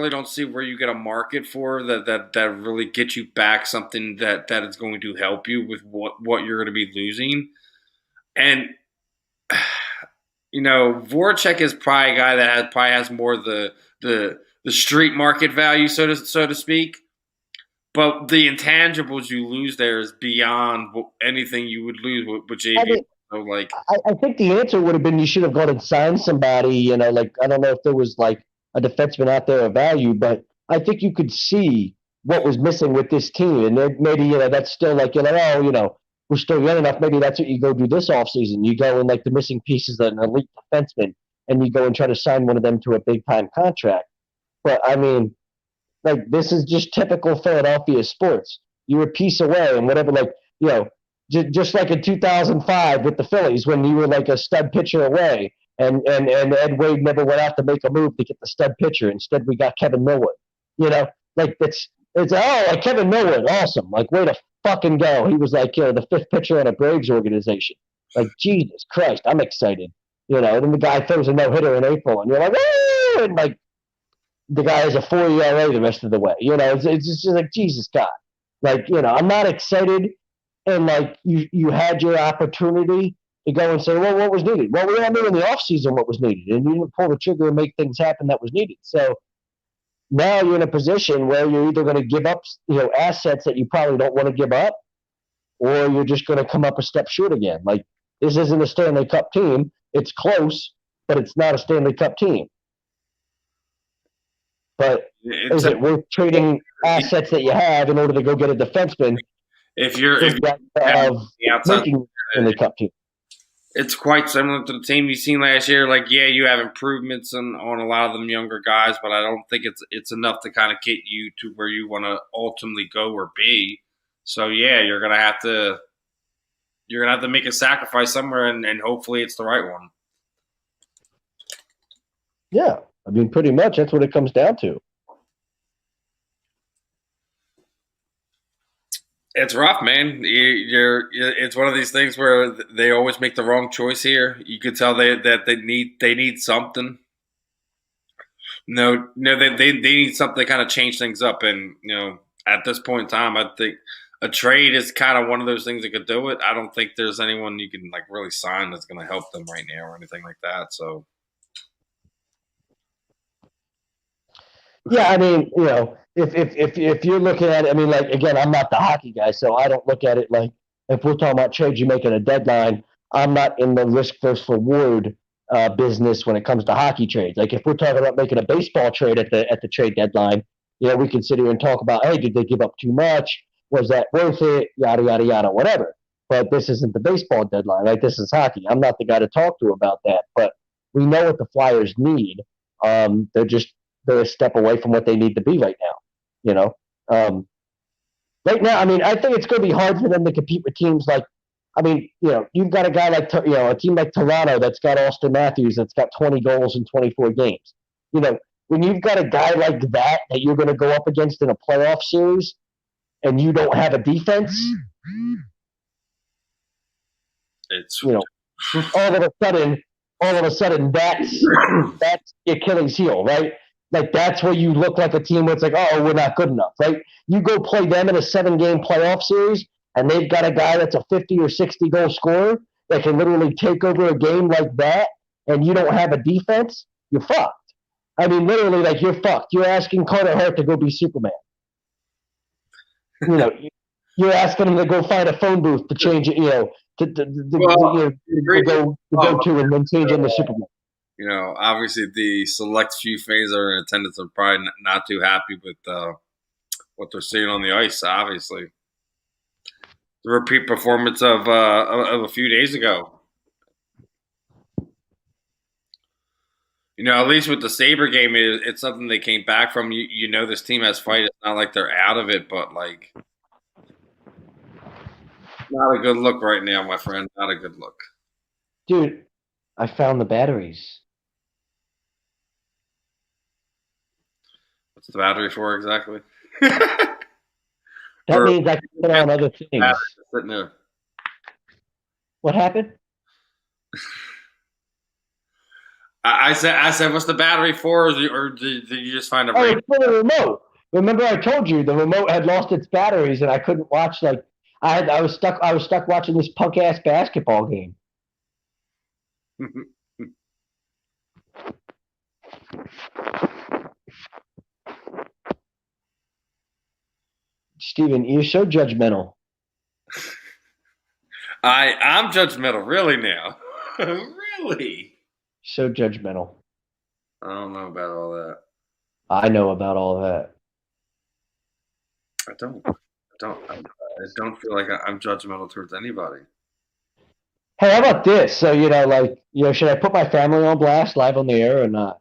don't see where you get a market for that really gets you back something that is going to help you with what you're going to be losing. And Voracek is probably a guy that has more of the street market value, so to speak. But the intangibles you lose there is beyond anything you would lose with JV. I think the answer would have been you should have gone and signed somebody. I don't know if there was like a defenseman out there of value, but I think you could see what was missing with this team, and maybe that's still like we're still young enough. Maybe that's what you go do this offseason. You go and like the missing pieces of an elite defenseman, and you go and try to sign one of them to a big time contract. But I mean, like, this is just typical Philadelphia sports. You're a piece away, and whatever, just like in 2005 with the Phillies when you were like a stud pitcher away, and Ed Wade never went out to make a move to get the stud pitcher. Instead, we got Kevin Millwood. Like Kevin Millwood, awesome. Like, way to fucking go. He was like the fifth pitcher on a Braves organization. Like, Jesus Christ, I'm excited. And then the guy throws a no hitter in April, and you're like, woo! And like, the guy has a 4 ERA the rest of the way. It's just like, Jesus God. Like, I'm not excited. And like, you had your opportunity to go and say, well, what was needed? Well, we all knew in the offseason what was needed, and you didn't pull the trigger and make things happen that was needed. So now you're in a position where you're either going to give up, assets that you probably don't want to give up, or you're just going to come up a step short again. Like, this isn't a Stanley Cup team. It's close, but it's not a Stanley Cup team. But is it worth trading assets that you have in order to go get a defenseman? If you're making in the cup team. It's quite similar to the team you've seen last year. Like, yeah, you have improvements on a lot of them younger guys, but I don't think it's enough to kind of get you to where you want to ultimately go or be. So yeah, you're gonna have to make a sacrifice somewhere, and hopefully it's the right one. Yeah, I mean, pretty much that's what it comes down to. It's rough, man. It's one of these things where they always make the wrong choice here. You could tell that they need something. No, they need something to kind of change things up. And at this point in time, I think a trade is kind of one of those things that could do it. I don't think there's anyone you can like really sign that's going to help them right now or anything like that. So. Yeah, I mean, if you're looking at it, I mean, like, again, I'm not the hockey guy, so I don't look at it like if we're talking about trades you make at a deadline, I'm not in the risk versus reward business when it comes to hockey trades. Like, if we're talking about making a baseball trade at the trade deadline, we can sit here and talk about, hey, did they give up too much? Was that worth it? Yada, yada, yada, whatever. But this isn't the baseball deadline, right? This is hockey. I'm not the guy to talk to about that, but we know what the Flyers need. They're a step away from what they need to be right now, right now, I mean, I think it's going to be hard for them to compete with teams like, I mean, you've got a guy like, a team like Toronto that's got Austin Matthews that's got 20 goals in 24 games. When you've got a guy like that you're going to go up against in a playoff series and you don't have a defense, it's, all of a sudden that's the Achilles heel, right? Like, that's where you look like a team where it's like, oh, we're not good enough, right? You go play them in a 7-game playoff series, and they've got a guy that's a 50 or 60 goal scorer that can literally take over a game like that, and you don't have a defense, you're fucked. I mean, literally, like, you're fucked. You're asking Carter Hart to go be Superman. You're asking him to go find a phone booth to change it, to go to and then change into Superman. Obviously the select few fans that are in attendance are probably not too happy with what they're seeing on the ice. Obviously, the repeat performance of a few days ago. At least with the Sabre game, it's something they came back from. This team has fight. It's not like they're out of it, but like, not a good look right now, my friend. Not a good look, dude. I found the batteries. What's the battery for exactly? That means I can put on other things. Sitting there. What happened? I said, what's the battery for, or did you just find a? Oh, it's for the remote. Remember, I told you the remote had lost its batteries, and I couldn't watch. Like, I was stuck watching this punk ass basketball game. Steven, you're so judgmental. I'm judgmental, really now. Really? So judgmental. I don't know about all that. I know about all that. I don't feel like I'm judgmental towards anybody. Hey, how about this? So, should I put my family on blast live on the air or not?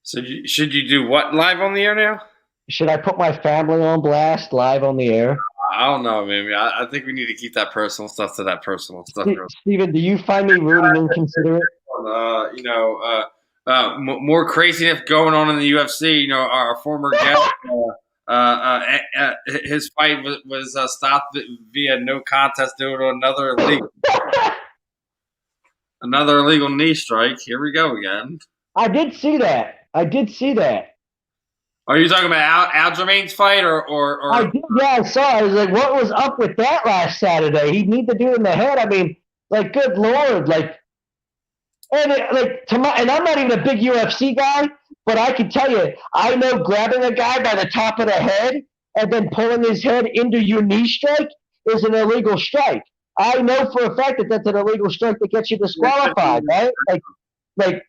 So should you do what live on the air now? Should I put my family on blast live on the air? I don't know, man. I think we need to keep that personal stuff to that personal stuff. Steven, do you find me rude and inconsiderate? More craziness going on in the UFC. Our former guest, his fight was stopped via no contest due to another illegal knee strike. Here we go again. I did see that. Are you talking about Aljamain's fight or? I did, yeah, I saw. I was like, what was up with that last Saturday? He'd need to do in the head. I mean, like, good Lord, like, and I'm not even a big UFC guy, but I can tell you, I know grabbing a guy by the top of the head and then pulling his head into your knee strike is an illegal strike. I know for a fact that that's an illegal strike that gets you disqualified, right? Like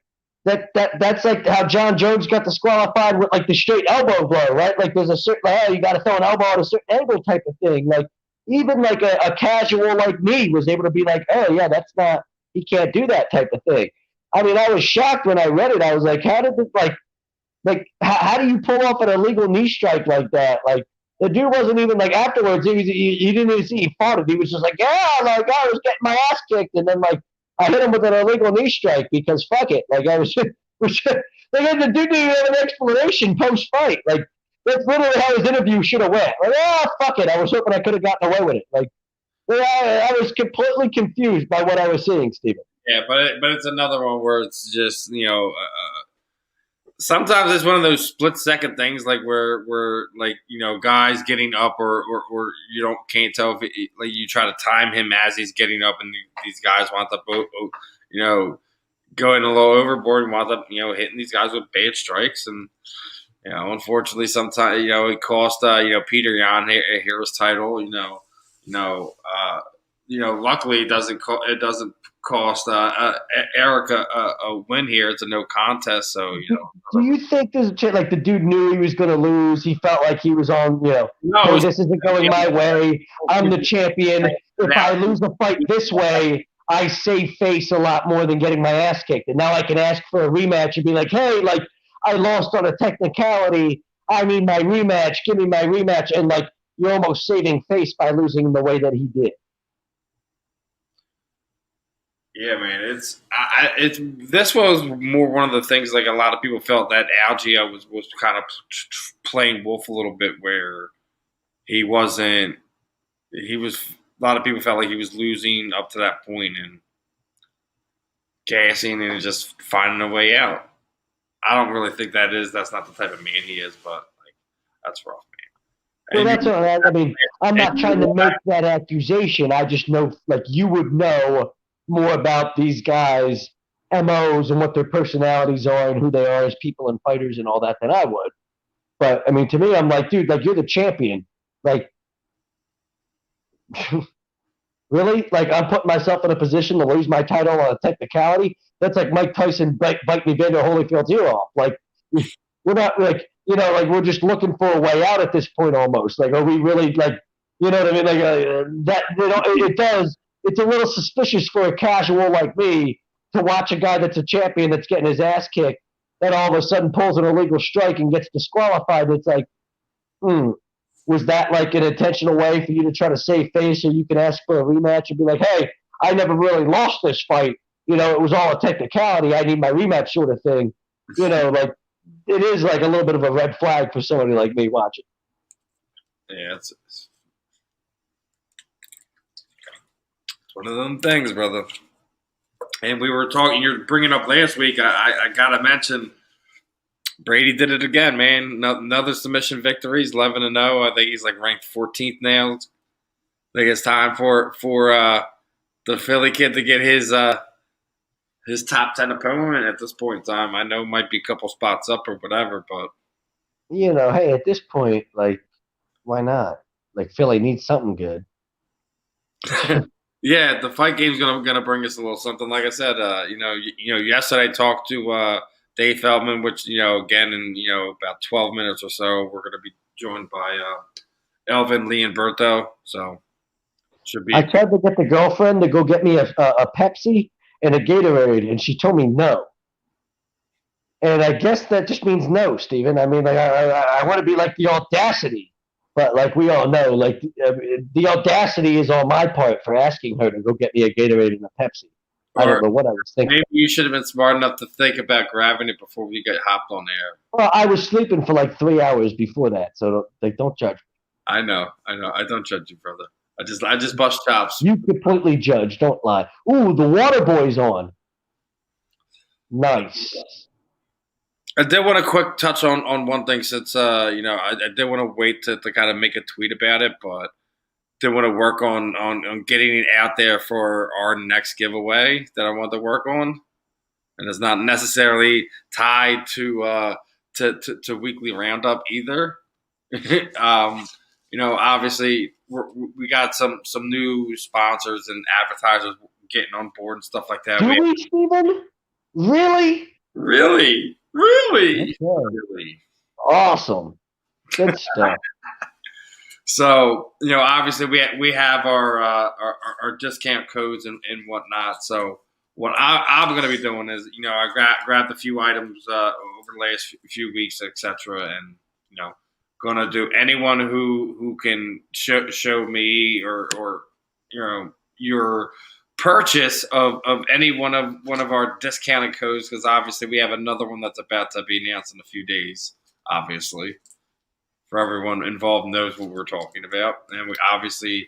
that's like how John Jones got disqualified with like the straight elbow blow, right? Like there's a certain you got to throw an elbow at a certain angle type of thing. Like even like a casual like me was able to be like, oh yeah, that's not, he can't do that type of thing. I mean, I was shocked when I read it. I was like, how did this how do you pull off an illegal knee strike like that? Like the dude wasn't even like afterwards. He didn't even see he fought it. He was just like, yeah, like I was getting my ass kicked, and then like I hit him with an illegal knee strike because fuck it. Like I was, like the dude didn't even have an explanation post fight. Like that's literally how his interview should have went. Like fuck it. I was hoping I could have gotten away with it. Like I was completely confused by what I was seeing, Steven. Yeah, but it's another one where it's just sometimes it's one of those split-second things, like where like guys getting up, or you can't tell if like you try to time him as he's getting up, and these guys wind up going a little overboard and wind up hitting these guys with bad strikes, and unfortunately sometimes it cost Peter Yan here his title. Luckily it doesn't cost Erica a win here. It's a no contest, so Do you think there's a chance, like the dude knew he was going to lose? He felt like he was on, hey, this isn't going my way. I'm the champion. If I lose the fight this way, I save face a lot more than getting my ass kicked. And now I can ask for a rematch and be like, hey, like I lost on a technicality. I need my rematch. Give me my rematch. And like you're almost saving face by losing the way that he did. Yeah, man, this was more one of the things, like a lot of people felt that Algeo was kind of playing wolf a little bit, where a lot of people felt like he was losing up to that point and gassing and just finding a way out. I don't really think that's not the type of man he is, but like that's rough, man. Well, that's what I mean. I'm not trying to make that accusation. I just know, like, you would know more about these guys' MOs and what their personalities are and who they are as people and fighters and all that than I would. But, I mean, to me, I'm like, dude, like, you're the champion. Like, really? Like, I'm putting myself in a position to lose my title on a technicality? That's like Mike Tyson biting Evander Holyfield's ear off. Like, we're not, like, like, we're just looking for a way out at this point almost. Like, are we really, like, you know what I mean? Like, it does. It's a little suspicious for a casual like me to watch a guy that's a champion that's getting his ass kicked, that all of a sudden pulls an illegal strike and gets disqualified. It's like, was that like an intentional way for you to try to save face so you can ask for a rematch and be like, hey, I never really lost this fight. It was all a technicality. I need my rematch sort of thing. Like it is like a little bit of a red flag for somebody like me watching. Yeah, it's one of them things, brother. And we were talking, you're bringing up last week, I got to mention, Brady did it again, man. Another submission victory. He's 11-0. I think he's like ranked 14th now. I think it's time for the Philly kid to get his top 10 opponent at this point in time. I know it might be a couple spots up or whatever, but. Hey, at this point, like, why not? Like, Philly needs something good. Yeah, the fight game's gonna bring us a little something. Like I said, yesterday I talked to Dave Feldman, which again in about 12 minutes or so we're gonna be joined by Elvin, Lee, and Brito. So should be. I tried to get the girlfriend to go get me a Pepsi and a Gatorade, and she told me no. And I guess that just means no, Steven. I mean, like I want to be like the audacity. But like we all know, like the audacity is on my part for asking her to go get me a Gatorade and a Pepsi. I don't know what I was thinking. Maybe you should have been smart enough to think about grabbing it before we got hopped on air. Well, I was sleeping for like 3 hours before that, so don't judge me. I know. I don't judge you, brother. I just bust chops. You completely judge. Don't lie. Ooh, the water boy's on. Nice. I did want to quick touch on one thing since, I did want to wait to kind of make a tweet about it, but did want to work on getting it out there for our next giveaway that I want to work on. And it's not necessarily tied to Weekly Roundup either. Obviously we got some new sponsors and advertisers getting on board and stuff like that. Do we, Steven? Really? Really? Okay. Really? Awesome. Good stuff. So, obviously we have our discount codes and whatnot. So what I'm going to be doing is, I grabbed a few items over the last few weeks, etc., and going to do anyone who can show me or your purchase of any one of our discounted codes, because obviously we have another one that's about to be announced in a few days. Obviously, for everyone involved knows what we're talking about. And we obviously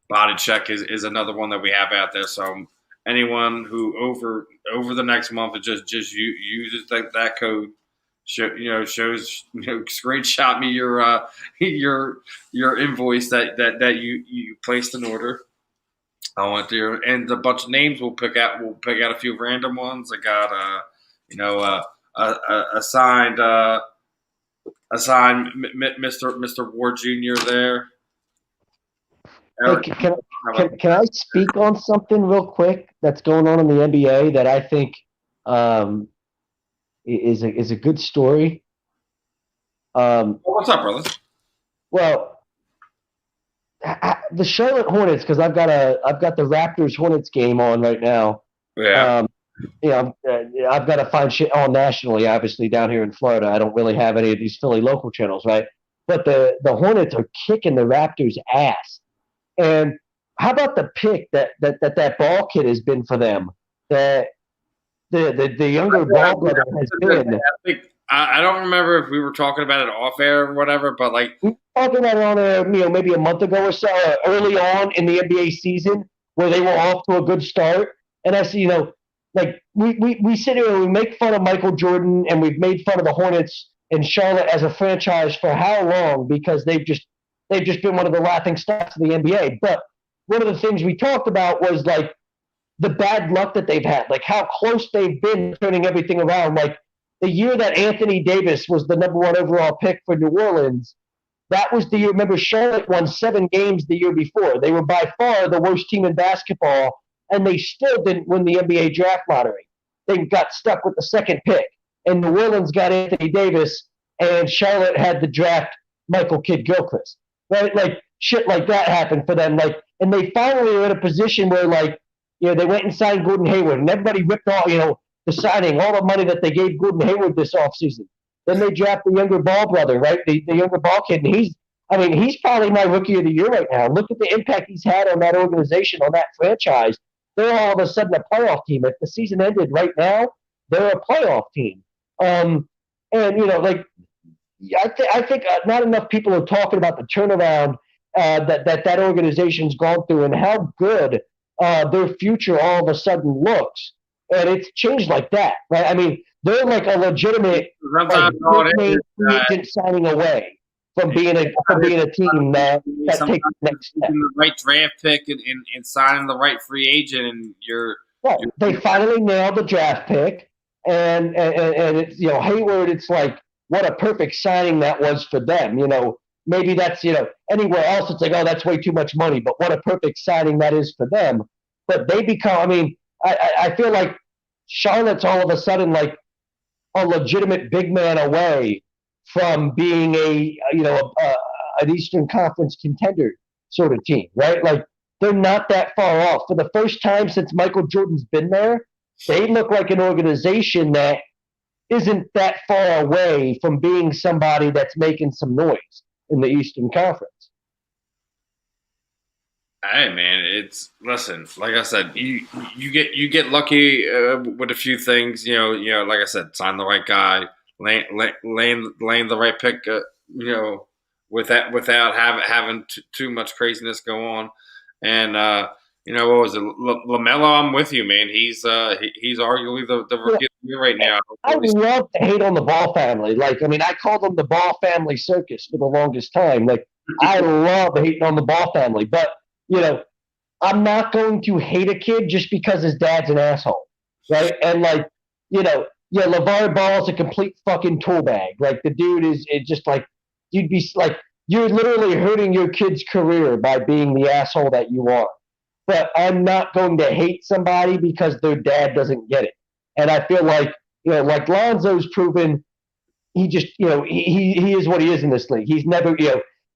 Body Check is another one that we have out there. So anyone who over the next month just uses that code, shows screenshot me your invoice that you placed an order. I went there and a bunch of names. We'll pick out a few random ones. I got assigned. Assign Mr. Ward Jr. there. Hey, can I speak on something real quick that's going on in the NBA that I think is a good story? What's up, brother? Well, the Charlotte Hornets, because I've got the Raptors Hornets game on right now. Yeah. I've got to find shit on nationally, obviously, down here in Florida. I don't really have any of these Philly local channels, right? But the Hornets are kicking the Raptors' ass. And how about the pick that ball kid has been for them? That the younger ball brother has been. I don't remember if we were talking about it off air or whatever, but like we were talking about it on maybe a month ago or so, early on in the NBA season, where they were off to a good start. And I see, like we sit here and we make fun of Michael Jordan, and we've made fun of the Hornets and Charlotte as a franchise for how long? Because they've just been one of the laughing stocks of the NBA. But one of the things we talked about was like the bad luck that they've had, like how close they've been turning everything around. Like the year that Anthony Davis was the number 1 overall pick for New Orleans, that was the year. Remember, Charlotte won 7 games the year before. They were by far the worst team in basketball, and they still didn't win the NBA draft lottery. They got stuck with the 2nd pick, and New Orleans got Anthony Davis, and Charlotte had to draft Michael Kidd-Gilchrist. Right? Like shit like that happened for them. Like, and they finally were in a position where, like, they went and signed Gordon Hayward, and everybody ripped off, the signing, all the money that they gave Gordon Hayward this offseason. Then they draft the younger ball brother, right? The younger ball kid, and he's probably my rookie of the year right now. Look at the impact he's had on that organization, on that franchise. They're all of a sudden a playoff team. If the season ended right now, they're a playoff team. And I think not enough people are talking about the turnaround that organization's gone through and how good their future all of a sudden looks. And it's changed like that, right? I mean, they're like a legitimate free agent signing away from being a team that takes the next step. The right draft pick and signing the right free agent, and they finally nailed the draft pick, and it's Hayward. It's like, what a perfect signing that was for them. Maybe that's anywhere else it's like, oh, that's way too much money, but what a perfect signing that is for them. But they become. I mean, I feel like Charlotte's all of a sudden like a legitimate big man away from being an Eastern Conference contender sort of team, right? Like they're not that far off. For the first time since Michael Jordan's been there, they look like an organization that isn't that far away from being somebody that's making some noise in the Eastern Conference. Hey man, listen. Like I said, you get lucky with a few things. Like I said, sign the right guy, laying the right pick. Without having too much craziness go on, and what was it, LaMelo? I'm with you, man. He's arguably the rookie of the year right now. I love to hate on the Ball family. Like, I mean, I called them the Ball family circus for the longest time. Like, I love hating on the Ball family, but I'm not going to hate a kid just because his dad's an asshole, right? And like, LeVar Ball's a complete fucking tool bag. Like the dude is just like, you'd be like, you're literally hurting your kid's career by being the asshole that you are. But I'm not going to hate somebody because their dad doesn't get it. And I feel like Like Lonzo's proven he just, he is what he is in this league. He's never,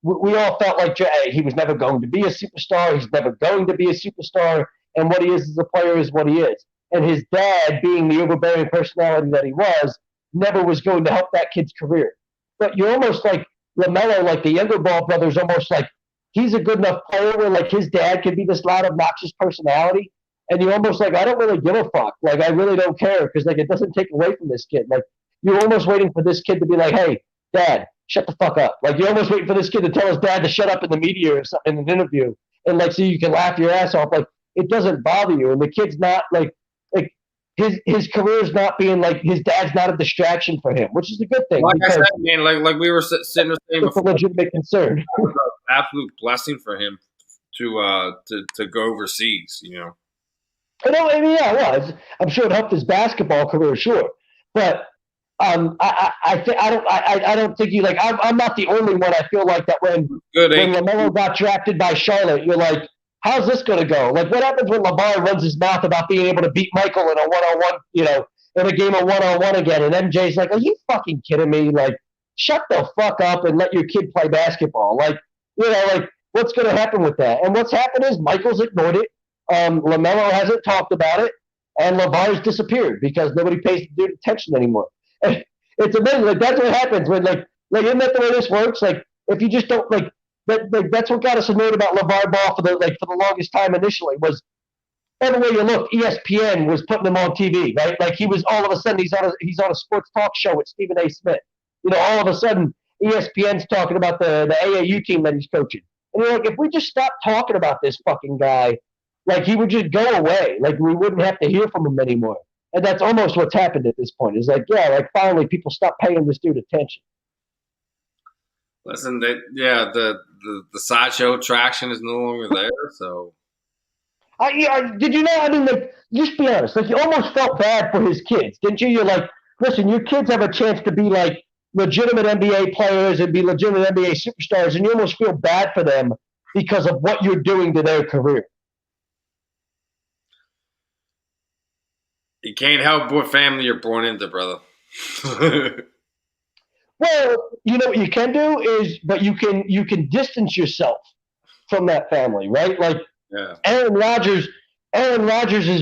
we all felt like he was never going to be a superstar. He's never going to be a superstar. And what he is as a player is what he is. And his dad, being the overbearing personality that he was, never was going to help that kid's career. But you're almost like LaMelo, like the younger Ball brothers, almost like he's a good enough player where like his dad could be this loud, obnoxious personality. And you're almost like, I don't really give a fuck. Like, I really don't care because like it doesn't take away from this kid. Like, you're almost waiting for this kid to be like, hey, Dad, shut the fuck up. Like, you're almost waiting for this kid to tell his dad to shut up in the media or something in an interview. And, like, so you can laugh your ass off. Like, it doesn't bother you. And the kid's not, like his career's not being, like, his dad's not a distraction for him, which is a good thing. Like I said, man, like we were sitting there saying before, it's a legitimate concern. It was an absolute blessing for him to go overseas, I mean, yeah, it was. I'm sure it helped his basketball career, sure. But I don't think I'm not the only one. I feel like that when LaMelo got drafted by Charlotte, you're like, how's this going to go? Like, what happens when LeVar runs his mouth about being able to beat Michael in a one-on-one, in a game of one-on-one again? And MJ's like, are you fucking kidding me? Like, shut the fuck up and let your kid play basketball. Like, what's going to happen with that? And what's happened is Michael's ignored it. LaMelo hasn't talked about it. And LeVar's disappeared because nobody pays the dude attention anymore. It's amazing. Like, that's what happens when, like, isn't that the way this works? Like, if you just don't, that's what got us annoyed about LeVar Ball for the longest time initially was everywhere you look, ESPN was putting him on TV, right? Like, he was all of a sudden he's on a sports talk show with Stephen A. Smith. All of a sudden ESPN's talking about the AAU team that he's coaching. And you're like, if we just stop talking about this fucking guy, like, he would just go away. Like, we wouldn't have to hear from him anymore. And that's almost what's happened at this point. It's like, yeah, like, finally people stop paying this dude attention. Listen, the sideshow attraction is no longer there. So, did you know? I mean, like, just be honest. Like, you almost felt bad for his kids, didn't you? You're like, listen, your kids have a chance to be like legitimate NBA players and be legitimate NBA superstars, and you almost feel bad for them because of what you're doing to their career. You can't help what family you're born into, brother. Well, what you can do is, but you can distance yourself from that family, right? Like, Aaron Rodgers'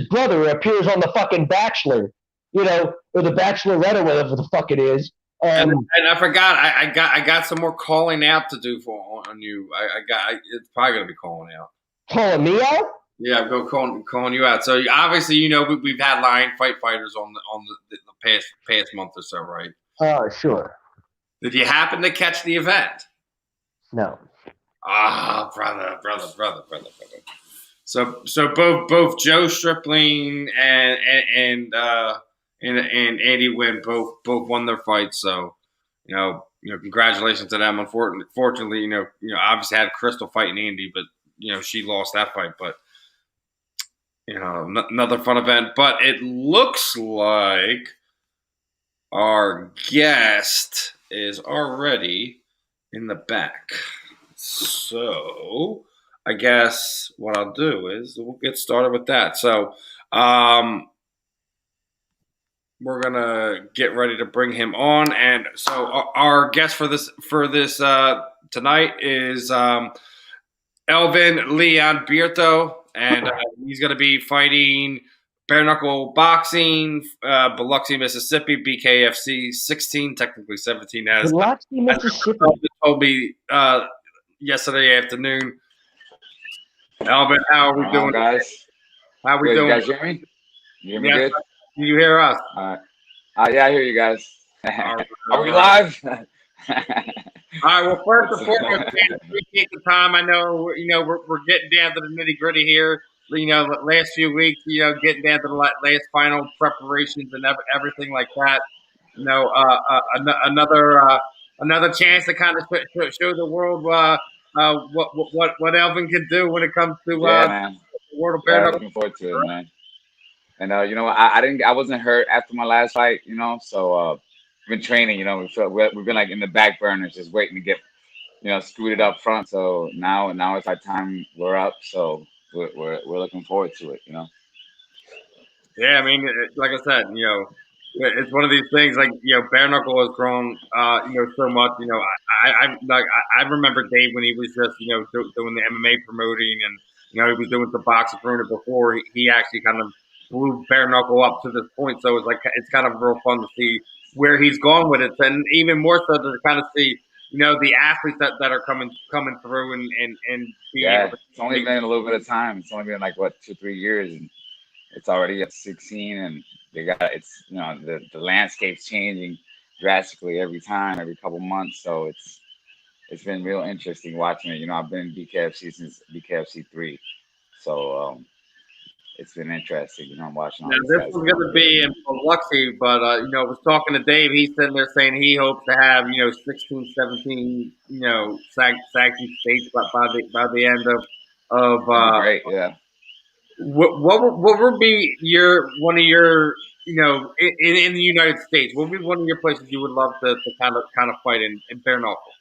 brother appears on the fucking Bachelor, or the Bachelorette or whatever the fuck it is. And I forgot, I got some more calling out to do on you. It's probably gonna be calling out. Calling me out? Yeah, I'm going calling you out. So obviously, we've had Lion Fight fighters on the past month or so, right? Sure. Did you happen to catch the event? No. Ah, brother. So both Joe Stripling and Andy Wynn both won their fights. So congratulations to them. Unfortunately, obviously had Crystal fighting Andy, but she lost that fight. But another fun event. But it looks like our guest is already in the back. So I guess what I'll do is we'll get started with that. So we're gonna get ready to bring him on, and so our guest for this tonight is Elvin Leon Brito, and he's gonna be fighting bare knuckle boxing, Biloxi, Mississippi, BKFC 16, technically 17. As Biloxi, Mississippi. Told me yesterday afternoon. Elvin, how are we doing, guys? How are we doing? You guys hear me? You hear me good? Do you hear us? Yeah, I hear you guys. Right, are we live? All right. Well, first and foremost, appreciate the time. I know, we're getting down to the nitty gritty here. The last few weeks, getting down to the last final preparations and everything like that. Another chance to kind of show the world what Elvin can do when it comes to man. The world of bare knuckle. Looking forward to it, man. And I wasn't hurt after my last fight, so we've been training. We've been like in the back burners, just waiting to get scooted up front. So now it's our time. We're up, so we're looking forward to it. Yeah, I mean, like I said, it's one of these things like bare knuckle has grown so much. I remember Dave when he was just doing the MMA promoting, and he was doing the boxing promoting before he actually kind of blew bare knuckle up to this point. So it's kind of real fun to see where he's gone with it, and even more so to kind of see the athletes that are coming through and being able to. It's only been a little bit of time. It's only been like what 2-3 years, and it's already at 16, and the landscape's changing drastically every couple months. So it's been real interesting watching it. I've been in BKFC since BKFC 3, so it's been interesting. I'm watching all Now, these this guys. was going to be in Biloxi, but I was talking to Dave. He's sitting there saying he hopes to have 16, 17 sanctioned states by the end of That'd be great. Yeah. what would be one of your in the United States? What would be one of your places you would love to kind of fight in bare knuckle?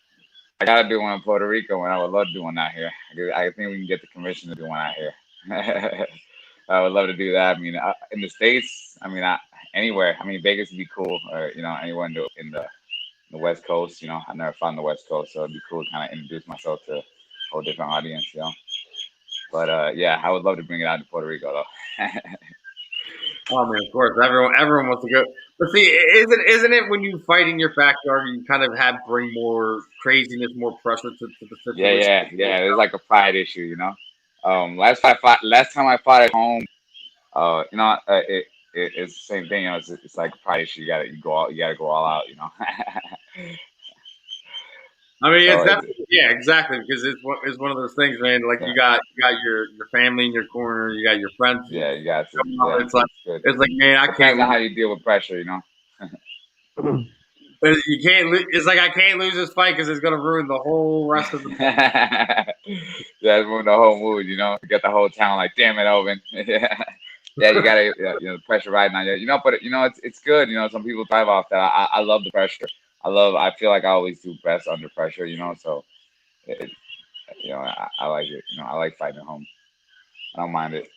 I gotta do one in Puerto Rico, and I would love to do one out here. I think we can get the commission to do one out here. I would love to do that. I mean, in the States, anywhere. Vegas would be cool, or anywhere in the West Coast. I never found the West Coast, so it'd be cool to kind of introduce myself to a whole different audience. But yeah, I would love to bring it out to Puerto Rico though. Oh man, of course, everyone wants to go. But see, isn't it when you fight in your backyard, you kind of bring more craziness, more pressure to the situation? Yeah. It's like a pride issue. Last time I fought at home, it's the same thing. It's like a pride issue. You gotta go all out. I mean, So it's definitely exactly because it's one of those things, man. Like you got your family in your corner, you got your friends. yeah, you got to. Yeah. Good. It's like man, I Depends can't. on how you deal with pressure. But you can't. It's like I can't lose this fight because it's gonna ruin the whole rest of the. Yeah, ruin the whole mood. You get the whole town like, damn it, Elvin. Yeah, you gotta, the pressure riding on you. But it's good. Some people thrive off that. I love the pressure. I feel like I always do best under pressure. So, it, I like it. I like fighting at home. I don't mind it.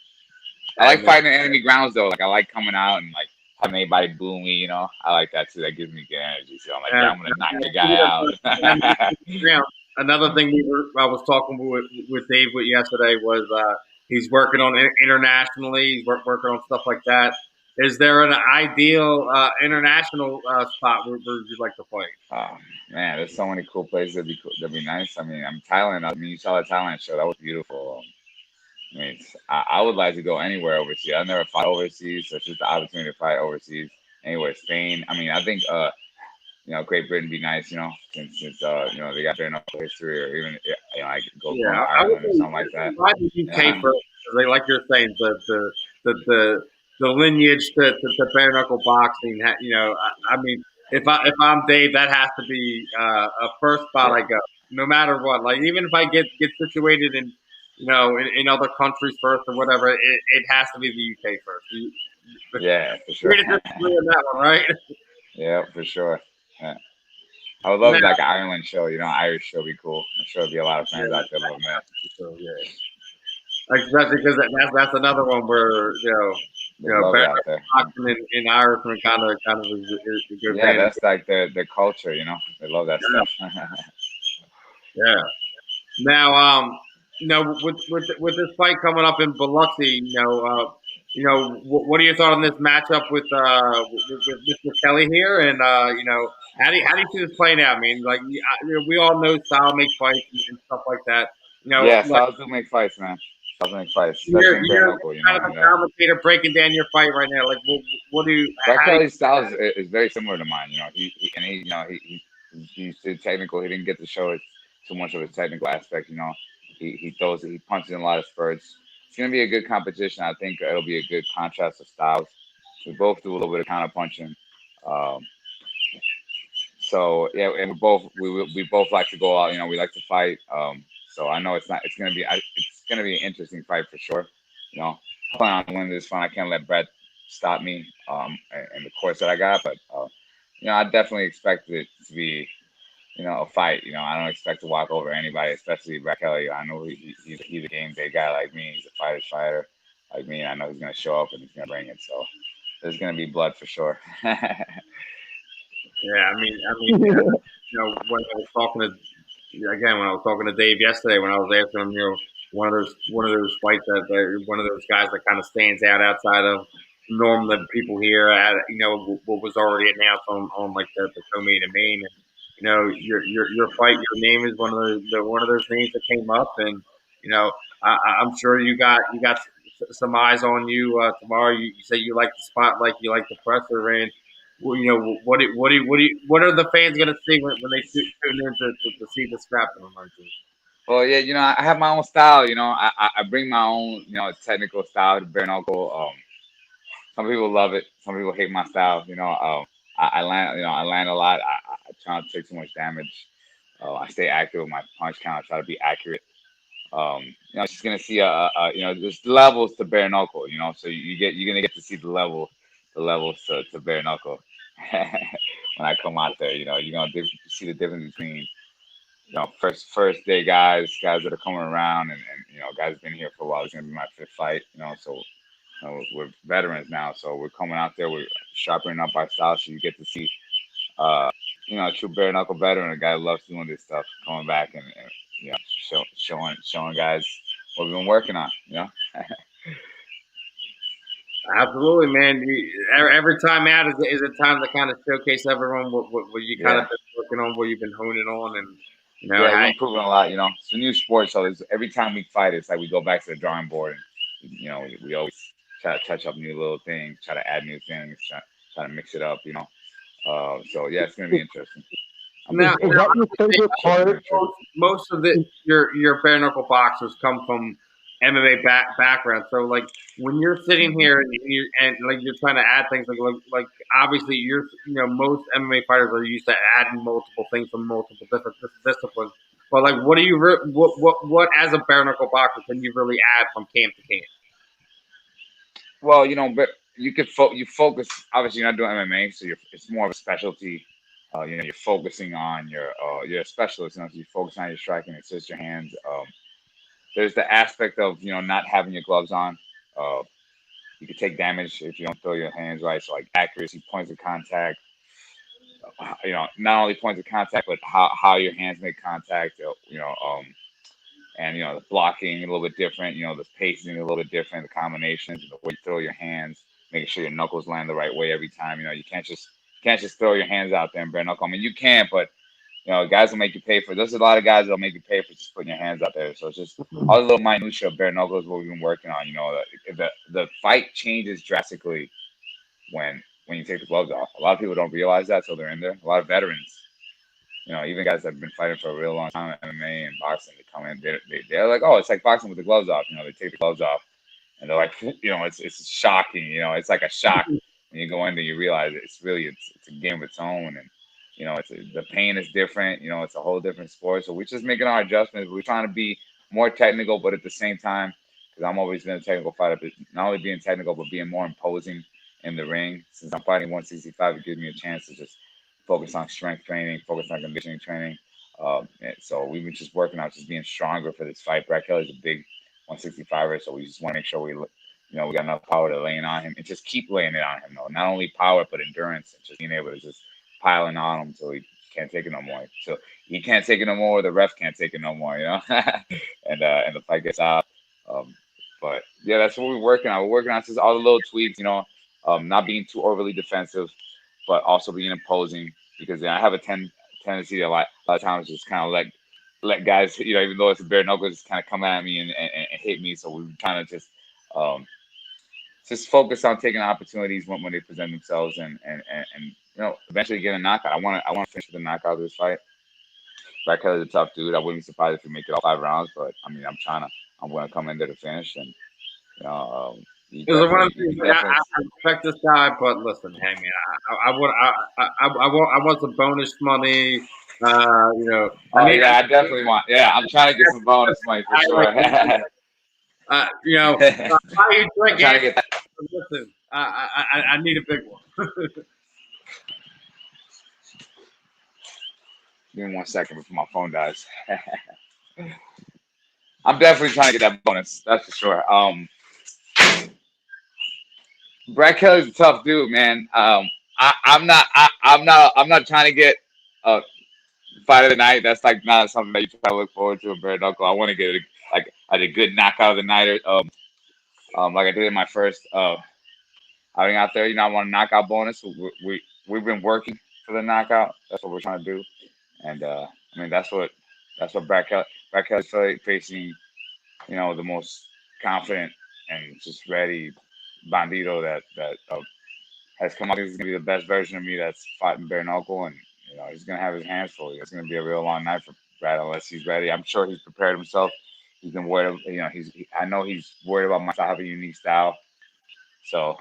I like fighting in enemy grounds though. Like I like coming out and like having anybody boo me. I like that too. That gives me good energy. So I'm like, yeah, I'm gonna knock the guy out. Another thing I was talking with Dave with yesterday was he's working on internationally. He's working on stuff like that. Is there an ideal international spot where you'd like to fight? Oh man, there's so many cool places that'd be nice. I'm Thailand. You saw the Thailand show. That was beautiful. I would like to go anywhere overseas. I've never fought overseas, so it's just the opportunity to fight overseas anywhere. Spain. I think Great Britain would be nice. Since they got their knuckle history, or even I could go to Ireland or something like that. Why the UK first? Because like you're saying, the lineage to bare knuckle boxing. If I'm Dave, that has to be a first spot I go, no matter what. Like even if I get situated in in other countries first or whatever, it has to be the UK first. Yeah, for sure. We're gonna disagree on that one, right? Yeah, for sure. Yeah. I would love like an Ireland show. Irish show would be cool. I'm sure there'd be a lot of fans out there loving that. So yeah, especially because that's another one where boxing in Ireland kind of is a good. Yeah, that's like their culture. They love that stuff. Yeah. Now, with this fight coming up in Biloxi, what are your thoughts on this matchup with Mr. Kelly here? And how do you see this playing out? We all know style make fights and stuff like that. Yeah, styles do make fights, man. Styles make fights, especially in bare knuckle. Kind of a commentator breaking down your fight right now. Like, what do you? Brett Kelly's style is very similar to mine. He's too technical. He didn't get to show it too much of his technical aspect. He throws it. He punches in a lot of spurts. It's gonna be a good competition. I think it'll be a good contrast of styles. We both do a little bit of counter punching. So yeah, and we both like to go out. We like to fight. So I know it's gonna be an interesting fight for sure. I plan on winning this one. I can't let Brett stop me in the course that I got, but I definitely expect it to be a fight. I don't expect to walk over anybody, especially Brett Kelly. I know he's a game day guy like me. He's a fighter like me, and I know he's gonna show up and he's gonna bring it. So there's gonna be blood for sure. Yeah, when I was talking to Dave yesterday, when I was asking him, one of those fights one of those guys that kind of stands out outside of norm that people hear at, what was already announced on like the co-main and main, and your fight, your name is one of those names that came up, and I'm sure you got some eyes on you tomorrow. You say you like the spotlight, you like the presser, and well, what are the fans gonna see when they tune in to see the scrap that I'm running? Well, yeah, I have my own style. I bring my own, technical style to bare knuckle. Some people love it. Some people hate my style. I land, I land a lot. I try not to take too much damage. I stay active with my punch count. I try to be accurate. She's gonna see there's levels to bare knuckle. So you're gonna get to see the levels to bare knuckle when I come out there. You're gonna see the difference between first day guys that are coming around, and guys been here for a while. It's gonna be my fifth fight. So we're veterans now, so we're coming out there. We're sharpening up our style, so you get to see uh, a true bare knuckle veteran, a guy who loves doing this stuff, coming back and showing guys what we've been working on. Absolutely, man. Every time out is a time to kind of showcase everyone what you kind of been working on, what you've been honing on, and we're improving a lot. It's a new sport, so every time we fight, it's like we go back to the drawing board, and we always try to touch up new little things, try to add new things, try to mix it up. So yeah, it's gonna be interesting. Now, Is that your favorite part? most of your bare knuckle boxers come from MMA background. So like when you're sitting here and like you're trying to add things like obviously most MMA fighters are used to adding multiple things from multiple different disciplines. But like, what do you what as a bare knuckle boxer can you really add from camp to camp? Well, but you could you focus. Obviously, you're not doing MMA, so it's more of a specialty. You're focusing on you're a specialist. So you focus on your striking, it's just your hands. There's the aspect of not having your gloves on. Uh, you could take damage if you don't throw your hands right. So like accuracy, points of contact. Not only points of contact, but how your hands make contact. And the blocking a little bit different. The pacing a little bit different. The combinations, the way you throw your hands, making sure your knuckles land the right way every time. You can't just throw your hands out there and bare knuckle. I mean, you can, but guys will make you pay for it. There's a lot of guys that'll make you pay for just putting your hands out there. So it's just all the little minutia of bare knuckles what we've been working on. The fight changes drastically when you take the gloves off. A lot of people don't realize that, so they're in there. A lot of veterans, even guys that have been fighting for a real long time in MMA and boxing, they come in, they're like, oh, it's like boxing with the gloves off. They take the gloves off, and they're like, it's shocking. It's like a shock when you go in there, you realize it's a game of its own, and the pain is different. It's a whole different sport. So we're just making our adjustments. We're trying to be more technical, but at the same time, because I'm always been a technical fighter, but not only being technical, but being more imposing in the ring. Since I'm fighting 165, it gives me a chance to just focus on strength training, focus on conditioning training. So we've been just working on just being stronger for this fight. Brad Kelly's a big 165er, so we just want to make sure we got enough power to lay it on him and just keep laying it on him, though. Not only power, but endurance, and just being able to just piling on him till he can't take it no more. So he can't take it no more, the ref can't take it no more, and the fight gets out. But yeah, that's what we're working on. We're working on just all the little tweaks, not being too overly defensive, but also being imposing, because I have a tendency to a lot of times just kind of let guys, even though it's a bare knuckle, just kind of come at me and hit me. So we're trying to just focus on taking opportunities when they present themselves, and eventually get a knockout. I want to finish with a knockout of this fight. Brad Kelly's a tough dude. I wouldn't be surprised if he make it all 5 rounds, but I mean, I'm going to come in there to finish, and I respect this guy, but listen, hey man, I want some bonus money. I definitely want. Yeah, I'm trying to get some bonus money for sure. How you drink it? Listen, I need a big one. Give me 1 second before my phone dies. I'm definitely trying to get that bonus. That's for sure. Brad Kelly's a tough dude, man. I'm not trying to get a fight of the night. That's like not something that you try to look forward to in bare knuckle. I want to get a good knockout of the night, like I did in my first outing out there. You know, I want a knockout bonus. We've been working for the knockout. That's what we're trying to do, and I mean that's what Brad Kelly's facing. You know, the most confident and just ready bandito that has come out. He's gonna be the best version of me that's fighting bare knuckle, and you know he's gonna have his hands full. It's gonna be a real long night for Brad unless he's ready. I'm sure he's prepared himself. He's been worried. You know, I know he's worried about my style, have a unique style. So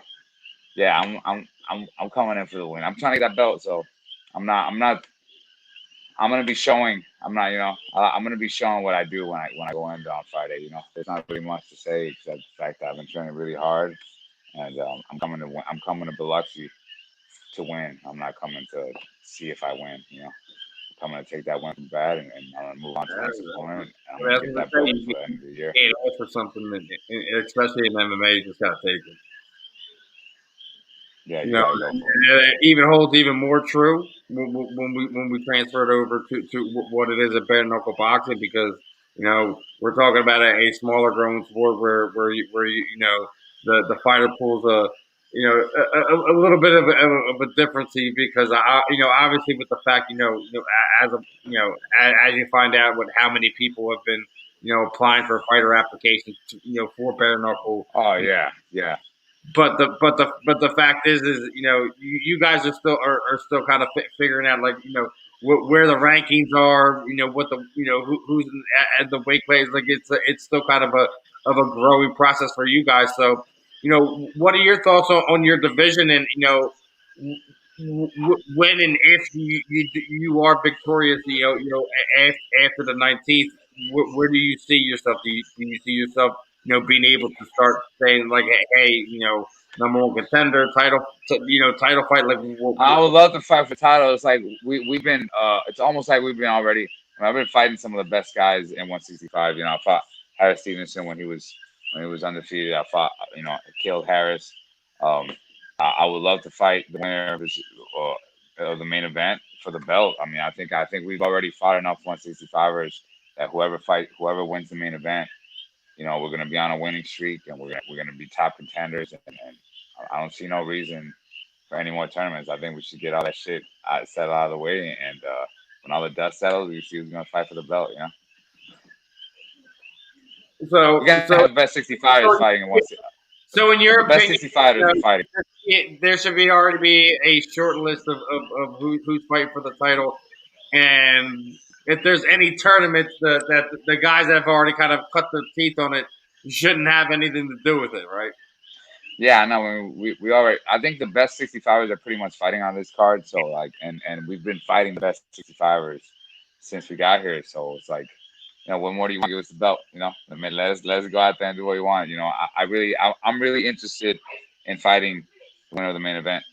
yeah, I'm coming in for the win. I'm trying to get that belt, so I'm not. I'm gonna be showing. I'm not. You know, I'm gonna be showing what I do when I go in on Friday. You know, there's not really much to say except the fact that I've been training really hard, and I'm coming to win. I'm coming to Biloxi to win. I'm not coming to see if I win. You know, I'm coming to take that win from Brad, and I'm gonna move on to the next opponent. And I'm gonna get that belt for the end of the year. You can't ask for something, especially in MMA. You just gotta take it. Yeah, You you know, gotta go for it. and it even holds even more true when we transfer it over to what it is at bare knuckle boxing, because you know we're talking about a smaller grown sport where you know the fighter pulls a you know a little bit of a difference, because you know obviously with the fact as a as you find out what how many people have been applying for fighter applications for bare knuckle. Oh yeah, yeah. But the fact is you guys are still kind of figuring out, like, where the rankings are, what the who's at the weight class. Like, it's still kind of a growing process for you guys. So what are your thoughts on your division, and when and if you are victorious, after the 19th, where do you see yourself? Do you see yourself being able to start saying, like, hey, number one contender, title fight, like, I would love to fight for title. It's like we've been. It's almost like we've been already. I've been fighting some of the best guys in 165. You know, I fought Harris Stevenson when he was undefeated. I fought, killed Harris. Um, I would love to fight the winner of the main event for the belt. I mean, I think we've already fought enough 165ers that whoever wins the main event, we're gonna be on a winning streak, and we're gonna be top contenders, and I don't see no reason for any more tournaments. I think we should get all that shit settled out of the way, and when all the dust settles, we see who's gonna fight for the belt. You know, we got so the best 65ers fighting in one. so in your The best opinion, 65ers are fighting. there should already be a short list of who's fighting for the title, and if there's any tournaments that the guys that have already kind of cut their teeth on it shouldn't have anything to do with it, right? Yeah, I know. I mean, we already. I think the best 65ers are pretty much fighting on this card. So like, and we've been fighting the best 65ers since we got here. So it's like, what more do you want to give us the belt? I mean, let's go out there and do what you want. I'm really interested in fighting the winner of the main event.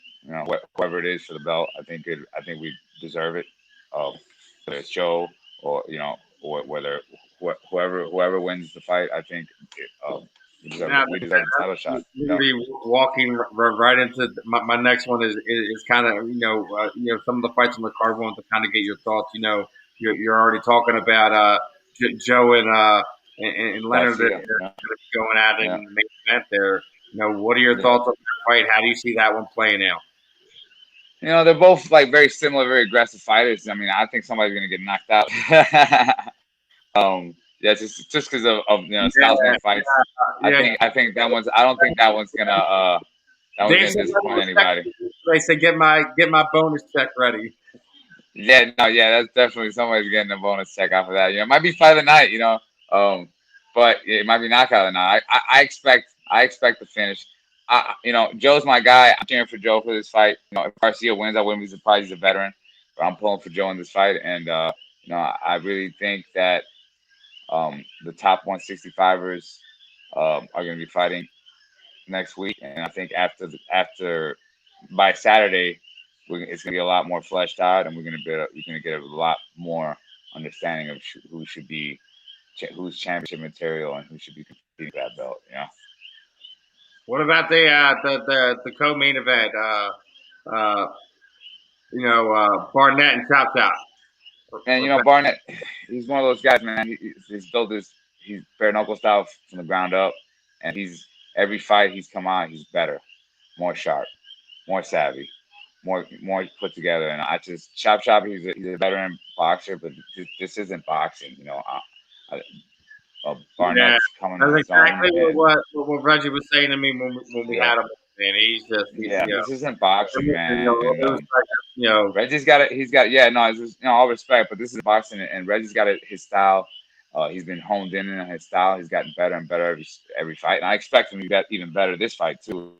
Whoever it is for the belt, I think we deserve it. Whether it's Joe or whether whoever wins the fight, I think Now, we deserve the title shot. we're gonna be walking right into my next one. Is kind of some of the fights on the card. Want to kind of get your thoughts. You're already talking about Joe and Leonard that Garcia, they're yeah. going at it Yeah. in the main event there. What are your Yeah. thoughts on that fight? How do you see that one playing out? They're both like very similar, very aggressive fighters. I mean, I think somebody's gonna get knocked out. Yeah, just because of styles and fights. Yeah. I think that one's. I don't think that one's gonna They said, disappoint anybody. get my bonus check ready. Yeah, no, yeah, that's definitely somebody's getting a bonus check off of that. It might be fight of the night, but it might be knockout of the night. I expect the finish. Joe's my guy. I'm cheering for Joe for this fight. If Garcia wins, I wouldn't be surprised. He's a veteran, but I'm pulling for Joe in this fight, and I really think that the top 165ers are going to be fighting next week, and I think after by Saturday, it's going to be a lot more fleshed out, and you're going to get a lot more understanding of who should be who's championship material and who should be competing for that belt. What about the co-main event? Uh, Barnett and Chop Chop. And Barnett, he's one of those guys, man. He's built he's bare knuckle style from the ground up, and he's every fight he's come out, he's better, more sharp, more savvy, more put together. And I just Chop Chop, he's a veteran boxer, but this isn't boxing, Yeah, Barnett's coming on that's his own, exactly and what Reggie was saying to me when we had him. And this isn't boxing, man. And Reggie's got it. It's just, all respect, but this is boxing, and Reggie's got his style. He's been honed in on his style. He's gotten better and better every fight, and I expect him to get even better this fight too.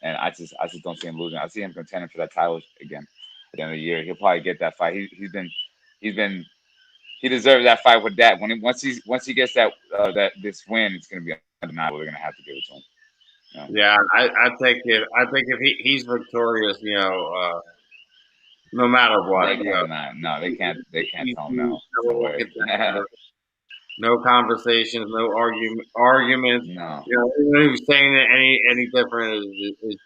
And I just don't see him losing. I see him contending for that title again at the end of the year. He'll probably get that fight. He deserves that fight with that. Once he gets this win, it's gonna be undeniable. They're gonna have to give it to him. Yeah, I think if he's victorious, no matter what, they can't tell him no. No way. No conversations, no arguments. No. Anyone who's saying it any different is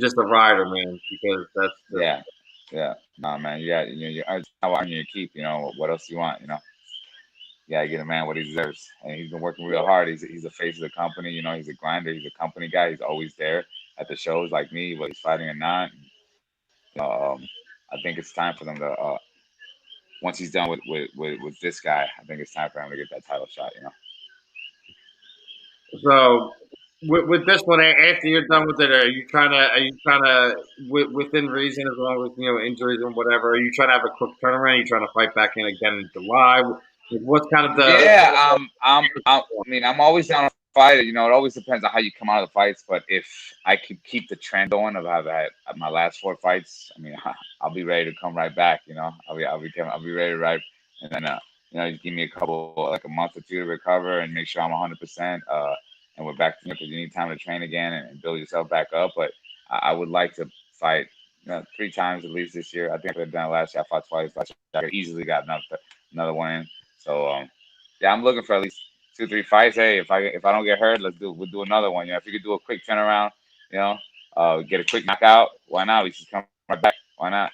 just a rider, man. Because that's Yeah. No, man. You earn your keep. What else do you want? Yeah, get a man what he deserves, and he's been working real hard. He's the face of the company. He's a grinder. He's a company guy. He's always there at the shows, like me, whether he's fighting or not. I think it's time for them to. Once he's done with this guy, I think it's time for him to get that title shot. So with this one, after you're done with it, are you trying to within reason, as long as injuries and whatever, are you trying to have a quick turnaround? Are you trying to fight back in again in July? What's kind of the I'm always down to fight it. It always depends on how you come out of the fights. But if I could keep the trend going of how I've had my last 4 fights, I'll be ready to come right back. I'll be ready to ride, and then just give me a month or 2 to recover and make sure I'm 100%. And we're back to because you need time to train again and build yourself back up. But I would like to fight 3 times at least this year. I think I've done it last year. I fought twice. Last year I easily got another one in. So I'm looking for at least 2, 3 fights. Hey, if I don't get hurt, we'll do another one. If you could do a quick turnaround, get a quick knockout, why not? We should come right back. Why not?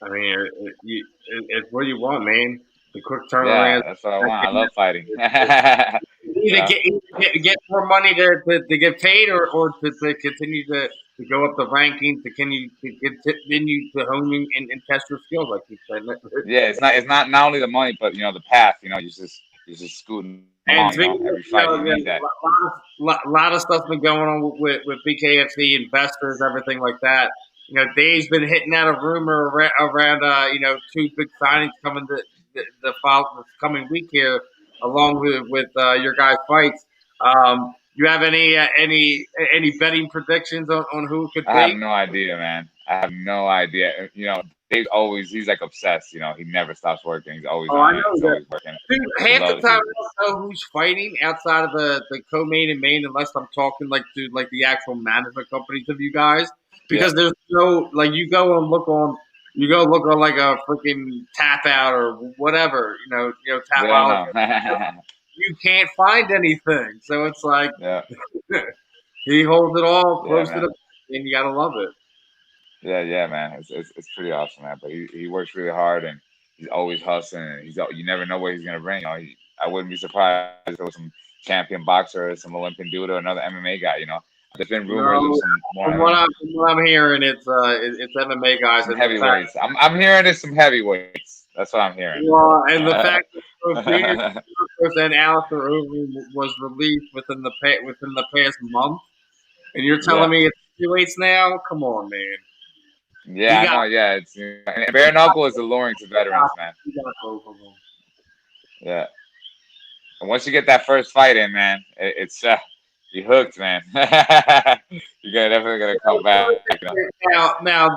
I mean, it's what you want, man. The quick turnaround. Yeah, that's what I want. I love fighting. Either get more money to get paid, or to continue to go up the rankings, to continue to hone and test your skills, like you said. Yeah, it's not only the money, but the path. You're just scooting along. Every fight you need that. A lot of stuff's been going on with BKFC investors, everything like that. Dave's been hitting out a rumor around 2 big signings coming the coming week here, along with your guys' fights. You have any betting predictions on who it could be? I have no idea, man. I have no idea. He's like obsessed. He never stops working. He's always on it. He's always working. Dude, half the time I don't know who's fighting outside of the co-main and main, unless I'm talking to the actual management companies of you guys, because there's no you go look on like a freaking tap out or whatever, tap out. You can't find anything, so it's like he holds it all close to the, and you gotta love it. Yeah, man. It's pretty awesome, man. But he works really hard, and he's always hustling. And you never know what he's gonna bring. I wouldn't be surprised if there was some champion boxer, or some Olympian dude, or another MMA guy. There's been rumors of some more. From what I'm hearing, it's MMA guys. Some heavyweights. I'm hearing it's some heavyweights. That's what I'm hearing. Well, and the fact that and Alistair Overeem was released within the past month, and you're telling me it's heavyweights now? Come on, man. Yeah, I know. Yeah, it's bare knuckle is alluring to veterans, man. Yeah, and once you get that first fight in, man, it's you hooked, man. You're definitely gonna come back. Now,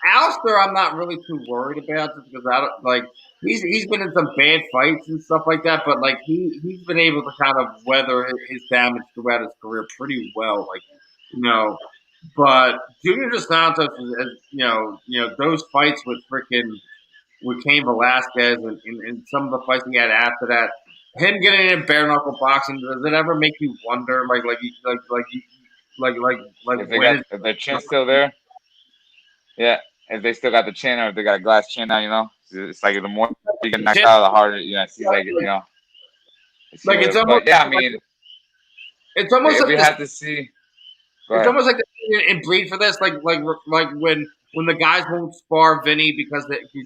Alistair, I'm not really too worried about just because I don't he's been in some bad fights and stuff like that, but he's been able to kind of weather his damage throughout his career pretty well, But Junior Dos Santos, those fights with Cain Velasquez and some of the fights he had after that, him getting in bare knuckle boxing, does it ever make you wonder, like when is if their chin's still there, yeah. If they still got the chin, or if they got a glass chin now, it's like the more you get knocked out, the harder, it seems like it seems like like. But yeah, I mean, it's almost if like we this. have to see, go It's ahead. almost like in bleed for this, like when the guys won't spar Vinny because he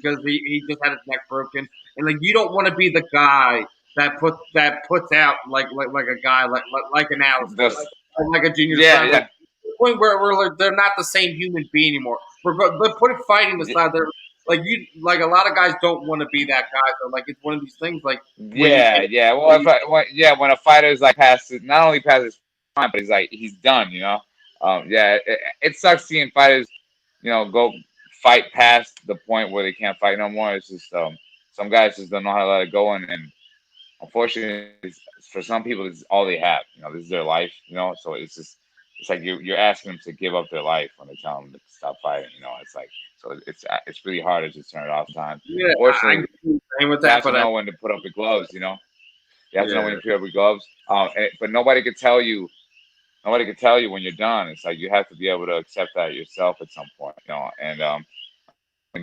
just had his neck broken, and like you don't want to be the guy that puts out like a guy like an Alistair, Just, like a Junior yeah, Strong, like yeah. the point where like, they're not the same human being anymore. But putting fighting aside, they're like a lot of guys don't want to be that guy. So like it's one of these things like when you Yeah, get yeah. Well, when a fighter's like not only past his prime, but he's done. Yeah, it sucks seeing fighters, go fight past the point where they can't fight no more. It's just some guys just don't know how to let it go, and unfortunately, for some people, this is all they have. This is their life. So it's like you're asking them to give up their life when they tell them to stop fighting. It's like so it's really hard to just turn it off sometimes. yeah, I Fortunately, agree with you that, have to but know when to put up the gloves. You have to know when yeah. to put up the gloves. But nobody could tell you. Nobody could tell you when you're done. It's like you have to be able to accept that yourself at some point. And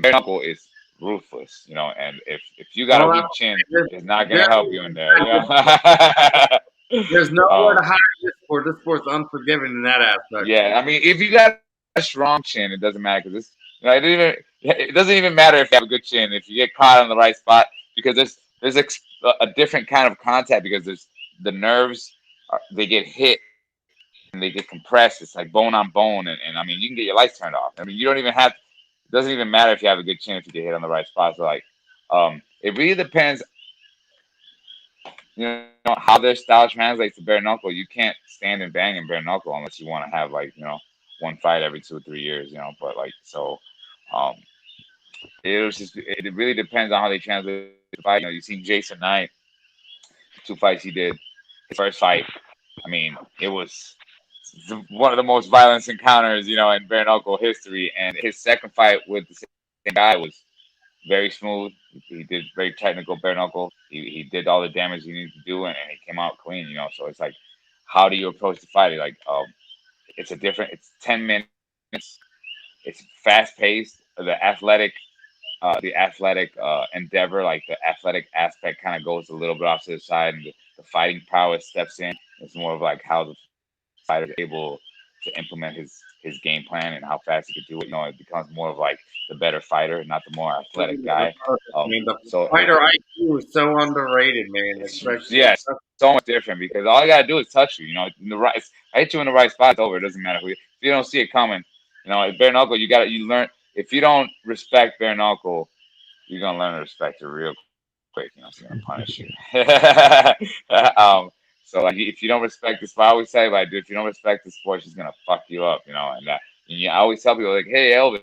bare knuckle is ruthless. And if you got a Well, weak chin, there's, it's not gonna there, help you in there. there's nowhere um, to hide this sport. This sport's unforgiving in that aspect. yeah, I mean, if you got a strong chin, it doesn't matter because it doesn't even matter if you have a good chin if you get caught on the right spot because there's a different kind of contact because there's the nerves they get hit and they get compressed. It's like bone on bone, and I mean, you can get your lights turned off. I mean, you don't even have. It doesn't even matter if you have a good chin if you get hit on the right spot. So like, it really depends. How their style translates to bare knuckle. You can't stand and bang in bare knuckle unless you want to have like one fight every 2 or 3 years. But like so, um, it really depends on how they translate the fight. You seen Jason Knight, 2 fights he did. His first fight, I mean, it was one of the most violent encounters in bare knuckle history. And his second fight with the same guy was very smooth. He did very technical bare knuckle. He did all the damage he needed to do, and he came out clean. So it's like, how do you approach the fight? Like, it's 10 minutes. It's fast paced. The athletic endeavor, like the athletic aspect, kind of goes a little bit off to the side, and the fighting prowess steps in. It's more of like how the fighter is able to implement his game plan and how fast he could do it. It becomes more of like the better fighter, not the more athletic guy. I mean, the So fighter IQ is so underrated, man. yeah, it's so much different because all you gotta do is touch you. In the right, I hit you in the right spot. It's over. It doesn't matter who. If you don't see it coming, at bare knuckle, you learn. If you don't respect bare knuckle, you're gonna learn to respect it real quick. It's gonna punish you. So like, if you don't respect this, I always say, like, dude, if you don't respect the sport, she's gonna fuck you up. I always tell people like, hey, Elvin,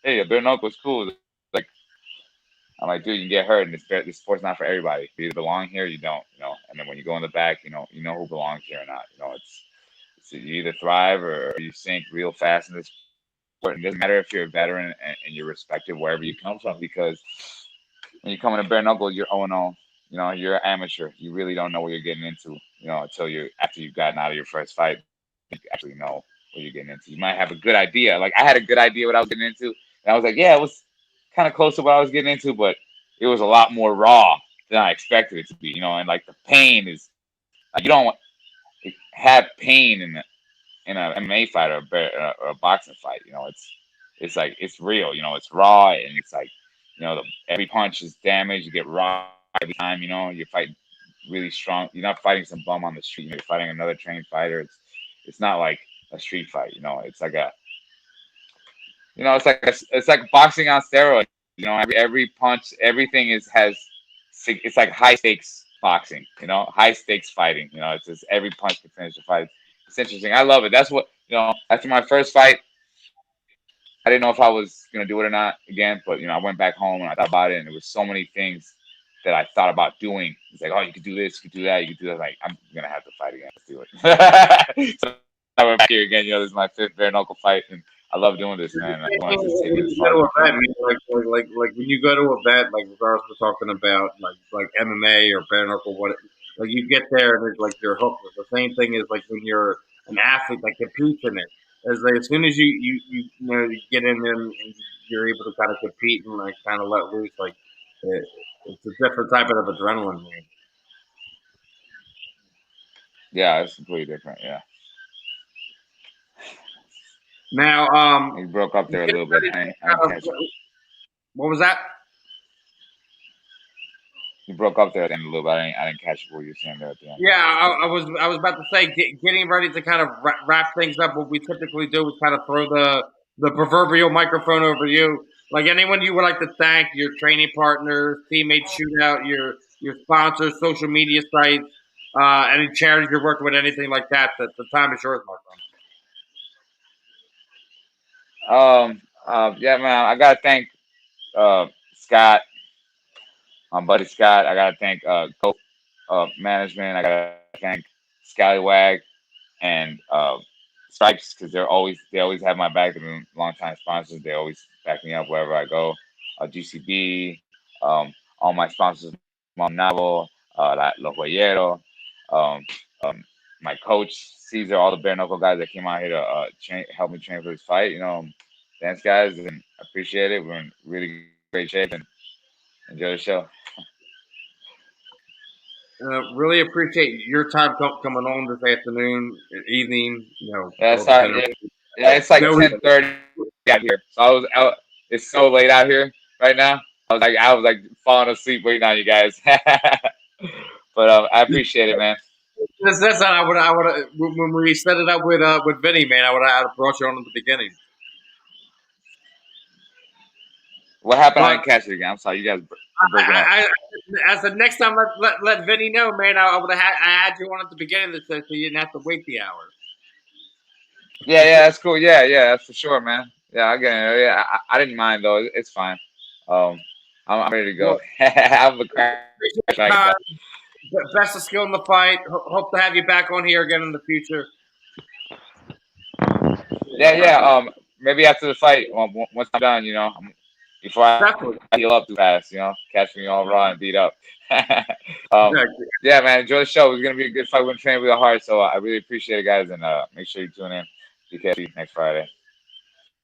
hey, bare knuckle's cool. Like, I'm like, dude, you can get hurt, and this sport's not for everybody. You either belong here, or you don't. And then when you go in the back, you know who belongs here or not. It's you either thrive or you sink real fast in this sport. It doesn't matter if you're a veteran and you're respected wherever you come from because when you come in a bare knuckle, you're 0-0. You're an amateur. You really don't know what you're getting into. Until after you've gotten out of your first fight, you actually know what you're getting into. You might have a good idea. Like I had a good idea what I was getting into, and I was like, yeah, it was kind of close to what I was getting into, but it was a lot more raw than I expected it to be. And like the pain is, like, you don't have pain in a MMA fight or a boxing fight. It's like it's real. It's raw and it's like every punch is damage. You get raw every time. You're fighting really strong. You're not fighting some bum on the street. You're fighting another trained fighter. It's not like a street fight. It's like it's like boxing on steroids. Every punch, everything it's like high stakes boxing. High stakes fighting. It's just every punch can finish the fight. It's interesting. I love it. That's what after my first fight, I didn't know if I was gonna do it or not again, but I went back home and I thought about it, and there was so many things that I thought about doing. It's like, oh, you could do this, you could do that, you could do that. Like, I'm gonna have to fight again. Let's do it. So I went back here again. This is my fifth bare knuckle fight, and I love doing this, man. I wanted to take it When as you far go as to I a can. vet, like when you go to a vet, like regardless we're talking about like MMA or bare knuckle, Like you get there and it's like you're hooked. The same thing is like when you're an athlete that competes in it. As soon as you get in there and you're able to kind of compete and like kind of let loose, like it's a different type of adrenaline, man. Yeah, it's completely different. Yeah. Now, You broke up there a getting little bit. ready to I didn't kind of, catch it. what was that? You broke up there at the end a little bit. I didn't catch what you were saying there at the end. Yeah, I was about to say getting ready to kind of wrap things up. What we typically do is kind of throw the proverbial microphone over you. Like anyone you would like to thank, your training partners, teammates, shootout, your sponsors, social media sites, any charities you're working with, anything like that. The time is yours, my Yeah, man. I gotta thank Scott, my buddy Scott. I gotta thank Go Management. I gotta thank Scallywag and Stripes because they always have my back. They've been longtime sponsors. They always back me up wherever I go. GCB, all my sponsors, Mom Novel, Los Boyeros, um, um, my coach Caesar, all the bare knuckle guys that came out here to help me train for this fight. Thanks guys, and I appreciate it. We're in really great shape and enjoy the show. Really appreciate your time coming on this afternoon, evening. Yeah, All sorry. depending. Yeah, it's like No, 10:30 out here. So I was out. It's so late out here right now. I was like falling asleep waiting on you guys. But I appreciate it, man. that's not. I would when we set it up with Vinny, man. I would have brought you on at the beginning. What happened? I But didn't catch it again. I'm sorry. You guys were breaking up. I said next time let Vinny know, man. I would have had you on at the beginning so you didn't have to wait the hour. Yeah, that's cool. Yeah, that's for sure, man. Yeah, I get it. Yeah, I didn't mind though. It's fine. Um, I'm ready to go. Well, I'm a crash appreciate the right time. now. Best of skill in the fight. Hope to have you back on here again in the future. Yeah. Maybe after the fight, once I'm done, before I Definitely. heal up too fast, catch me all raw and beat up. um, Yeah, yeah, man, enjoy the show. It's gonna be a good fight. We're gonna train real hard, so I really appreciate it, guys, and make sure you tune in BKFC next Friday.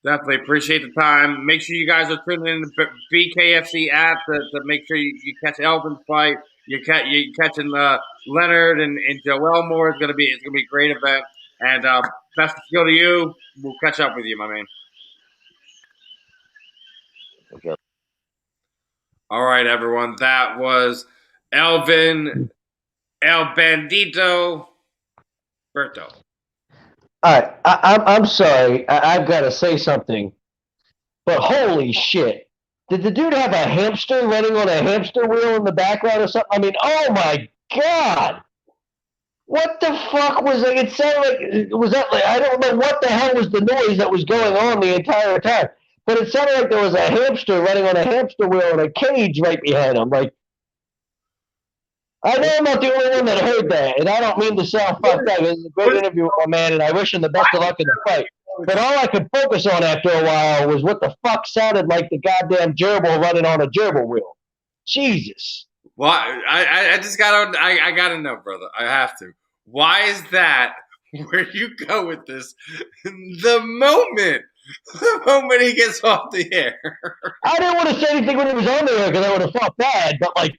definitely appreciate the time. Make sure you guys are tuning in the BKFC app to make sure you catch Elvin's fight. You catching Leonard and Joel Moore. It's gonna be a great event. And best of skill to you. We'll catch up with you, my man. Take care. All right, everyone. That was Elvin El Bandito Berto. All right, I'm sorry. I've got to say something, but holy shit! Did the dude have a hamster running on a hamster wheel in the background or something? I mean, oh my god! What the fuck was it? It sounded like was that like I don't know what the hell was the noise that was going on the entire time, but it sounded like there was a hamster running on a hamster wheel in a cage right behind him. Like I know I'm not the only one that heard that, and I don't mean to sound fucked up. It was a great interview with my man, and I wish him the best of luck in the fight. But all I could focus on after a while was what the fuck sounded like the goddamn gerbil running on a gerbil wheel. Jesus. Well, I just got to I got to know, brother. I have to. Why is that where you go with this? The moment he gets off the air. I didn't want to say anything when he was on there because I would have felt bad, but like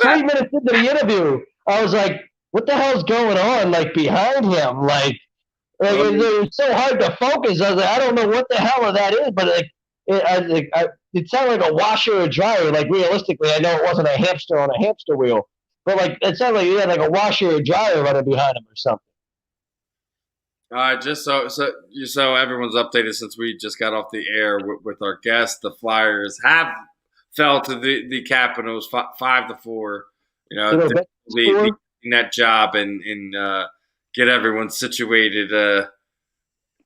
3 minutes into the interview, I was like, what the hell's going on, like, behind him? Like it was so hard to focus. I was like, I don't know what the hell that is, but like, it sounded like a washer or dryer. Like, realistically, I know it wasn't a hamster on a hamster wheel, but like, it sounded like he had like a washer or dryer running behind him or something. Just so everyone's updated, since we just got off the air with our guest, the Flyers have fell to the Capitals 5-4. The net job and get everyone situated.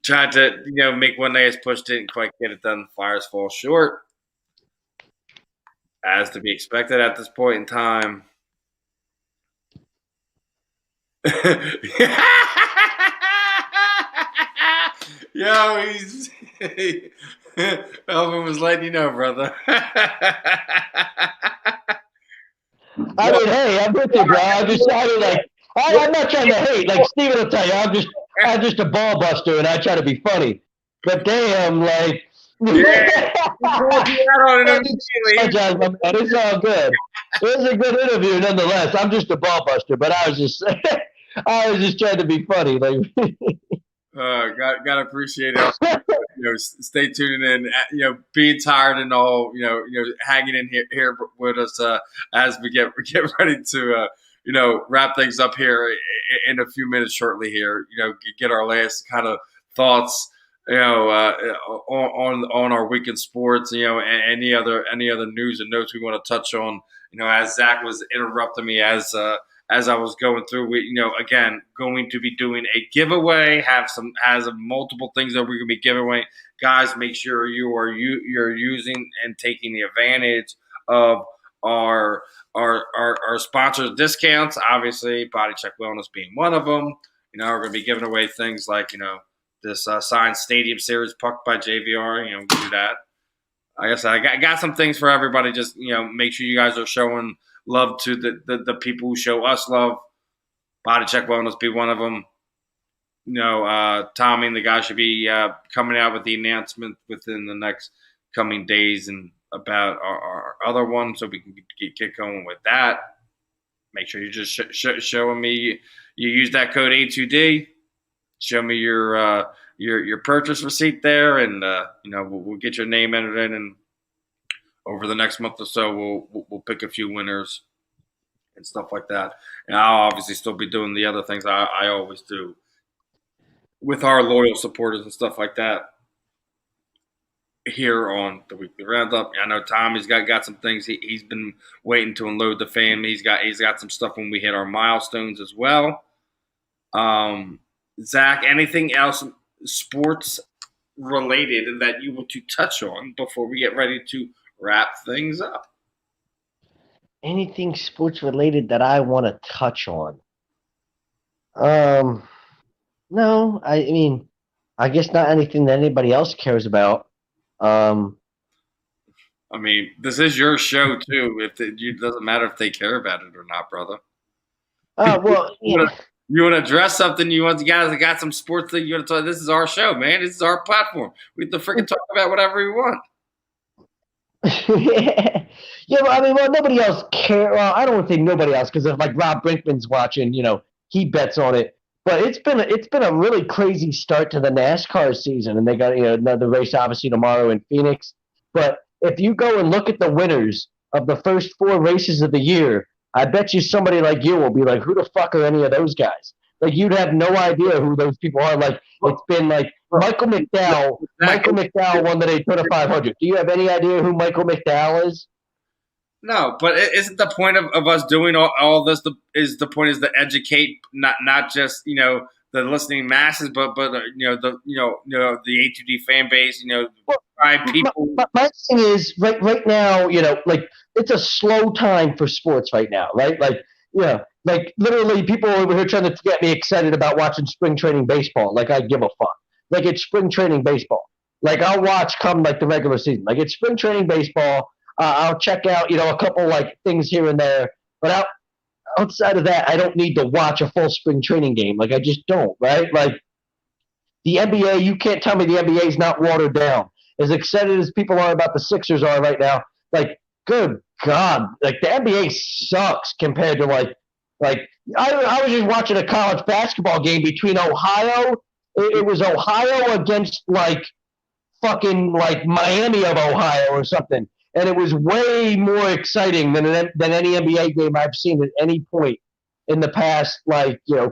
Tried to make one last push, didn't quite get it done. The Flyers fall short, as to be expected at this point in time. Yo, Elvin was letting you know, brother. I mean, hey, I'm with you, bro. I'm not trying to hate. Like Steven will tell you, I'm just a ball buster, and I try to be funny. But damn, like, it's all good. It was a good interview, nonetheless. I'm just a ball buster, but I was just trying to be funny. Like, gotta appreciate it. Stay tuning in. Being tired and all. Hanging in here with us as we get ready to wrap things up here in a few minutes shortly. Here, get our last kind of thoughts. On our weekend sports. And any other news and notes we want to touch on. As Zach was interrupting me as I was going through, we, again, going to be doing a giveaway. Has multiple things that we're going to be giving away. Guys, make sure you're using and taking the advantage of our sponsors discounts. Obviously, Body Check Wellness being one of them. We're going to be giving away things like this signed Stadium Series puck by JVR. We can do that. Like I said, I got some things for everybody. Just make sure you guys are showing love to the people who show us love. Body Check Wellness be one of them. Tommy and the guy should be coming out with the announcement within the next coming days and about our other one, so we can get going with that. Make sure you're just showing me you use that code A2D. Show me your purchase receipt there, and we'll get your name entered in, and over the next month or so, we'll pick a few winners and stuff like that. And I'll obviously still be doing the other things I always do with our loyal supporters and stuff like that here on the Weekly Roundup. I know Tommy's got some things he's been waiting to unload the family. He's got some stuff when we hit our milestones as well. Zach, anything else sports related that you want to touch on before we get ready to wrap things up? Anything sports related that I want to touch on? No, I mean, I guess not anything that anybody else cares about. I mean, this is your show too. It doesn't matter if they care about it or not, brother. Well, You want to address something? You guys got some sports thing you want to talk? This is our show, man. This is our platform. We have to freaking talk about whatever we want. Yeah, well, I mean, nobody else cares. Well, I don't want to say nobody else because if like Rob Brinkman's watching, he bets on it. But it's been a really crazy start to the NASCAR season, and they got another race obviously tomorrow in Phoenix. But if you go and look at the winners of the first 4 races of the year, I bet you somebody like you will be like, who the fuck are any of those guys? Like, you'd have no idea who those people are. Like, it's been like Michael McDowell. Michael McDowell won the Daytona 500. Do you have any idea who Michael McDowell is? No, but isn't the point of us doing all this? The point is to educate not just the listening masses, but the A2D fan base. People. My thing is right now, like it's a slow time for sports right now, right? Like literally people over here trying to get me excited about watching spring training baseball. Like I give a fuck. Like it's spring training baseball. Like I'll watch come like the regular season. Like it's spring training baseball. I'll check out, a couple like things here and there, but outside of that, I don't need to watch a full spring training game. Like I just don't, right? Like the NBA, you can't tell me the NBA is not watered down. As excited as people are about the Sixers are right now, like good God, like the NBA sucks compared to like I was just watching a college basketball game between Ohio. It was Ohio against like fucking like Miami of Ohio or something. And it was way more exciting than any NBA game I've seen at any point in the past,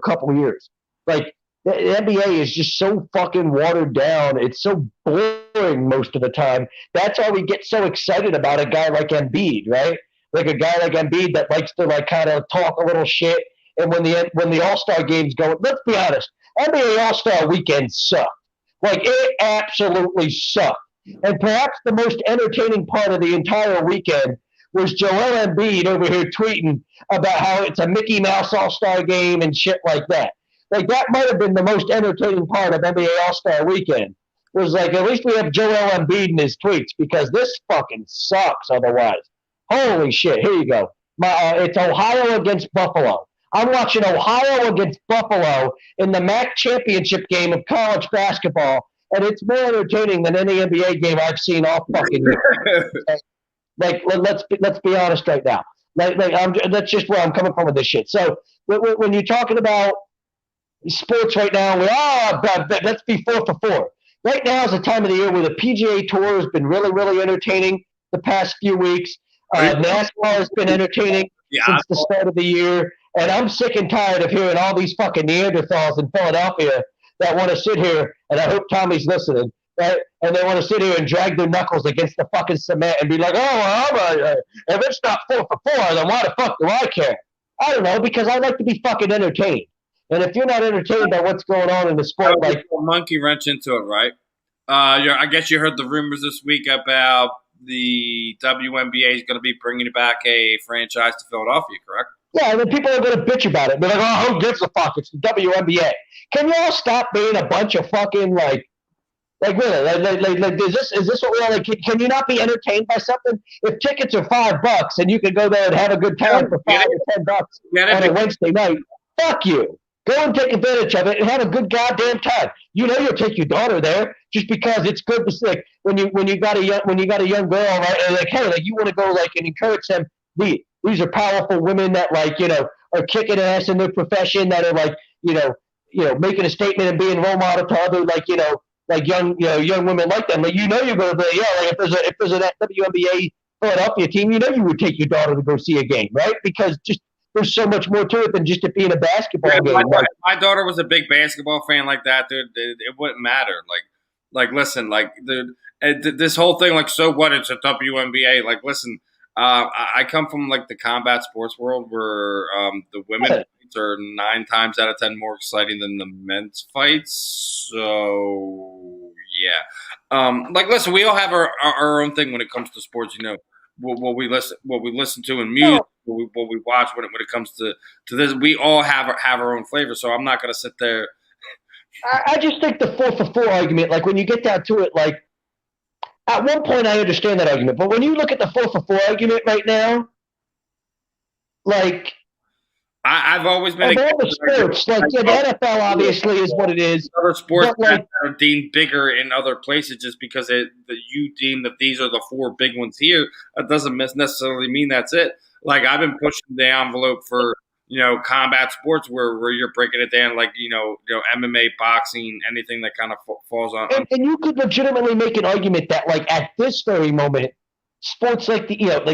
couple of years. Like, the NBA is just so fucking watered down. It's so boring most of the time. That's why we get so excited about a guy like Embiid, right? Like a guy like Embiid that likes to, kind of talk a little shit. And when the All-Star game's going, let's be honest, NBA All-Star weekend sucked. Like, it absolutely sucked. And perhaps the most entertaining part of the entire weekend was Joel Embiid over here tweeting about how it's a Mickey Mouse All-Star game and shit like that. Like, that might have been the most entertaining part of NBA All-Star weekend. Was like, at least we have Joel Embiid in his tweets because this fucking sucks otherwise. Holy shit. Here you go. It's Ohio against Buffalo. I'm watching Ohio against Buffalo in the MAC championship game of college basketball, and it's more entertaining than any NBA game I've seen all fucking year. Like, let's be honest right now. That's just where I'm coming from with this shit. So when you're talking about sports right now, let's be 4 for 4. Right now is the time of the year where the PGA Tour has been really, really entertaining the past few weeks. NASCAR has been entertaining since the start of the year. And I'm sick and tired of hearing all these fucking Neanderthals in Philadelphia that want to sit here, and I hope Tommy's listening, right? And they want to sit here and drag their knuckles against the fucking cement and be like, if it's not 4 for 4, then why the fuck do I care? I don't know, because I like to be fucking entertained. And if you're not entertained by what's going on in the sport, like a monkey wrench into it, right? I guess you heard the rumors this week about the WNBA is going to be bringing back a franchise to Philadelphia, correct? Yeah, and then people are going to bitch about it. They're like, who gives a fuck? It's the WNBA. Can you all stop being a bunch of fucking, like really? Is this what we are like? Can you not be entertained by something? If tickets are $5 and you can go there and have a good time for $5 or $10 on a Wednesday night, fuck you. Go and take advantage of it and have a good goddamn time. You know you'll take your daughter there just because it's good to see. When you got a young girl, right? And like, hey, like you want to go like and encourage them. These are powerful women that are kicking ass in their profession, that are making a statement and being role model to other young women like them. Like you're going to be if there's a WNBA Philadelphia team, you would take your daughter to go see a game, right? Because just there's so much more to it than just it being a basketball game. My daughter was a big basketball fan like that, dude. It wouldn't matter. Listen, this whole thing, like, so what? It's a WNBA. Like, listen, I come from like the combat sports world where the women fights are 9 times out of 10 more exciting than the men's fights. So yeah, listen, we all have our own thing when it comes to sports. What we listen to in music, what we watch when it comes to this. We all have our own flavor. So I'm not going to sit there. I just think the 4 for 4 argument, like when you get down to it, like at one point I understand that argument, but when you look at the 4 for 4 argument right now, like I've always been of all the sports, like the NFL obviously is what it is. Other sports that are deemed bigger in other places just because you deem that these are the 4 big ones here. That doesn't necessarily mean that's it. Like I've been pushing the envelope for combat sports where you're breaking it down like MMA, boxing, anything that kind of falls on. And you could legitimately make an argument that like at this very moment, sports like the NBA,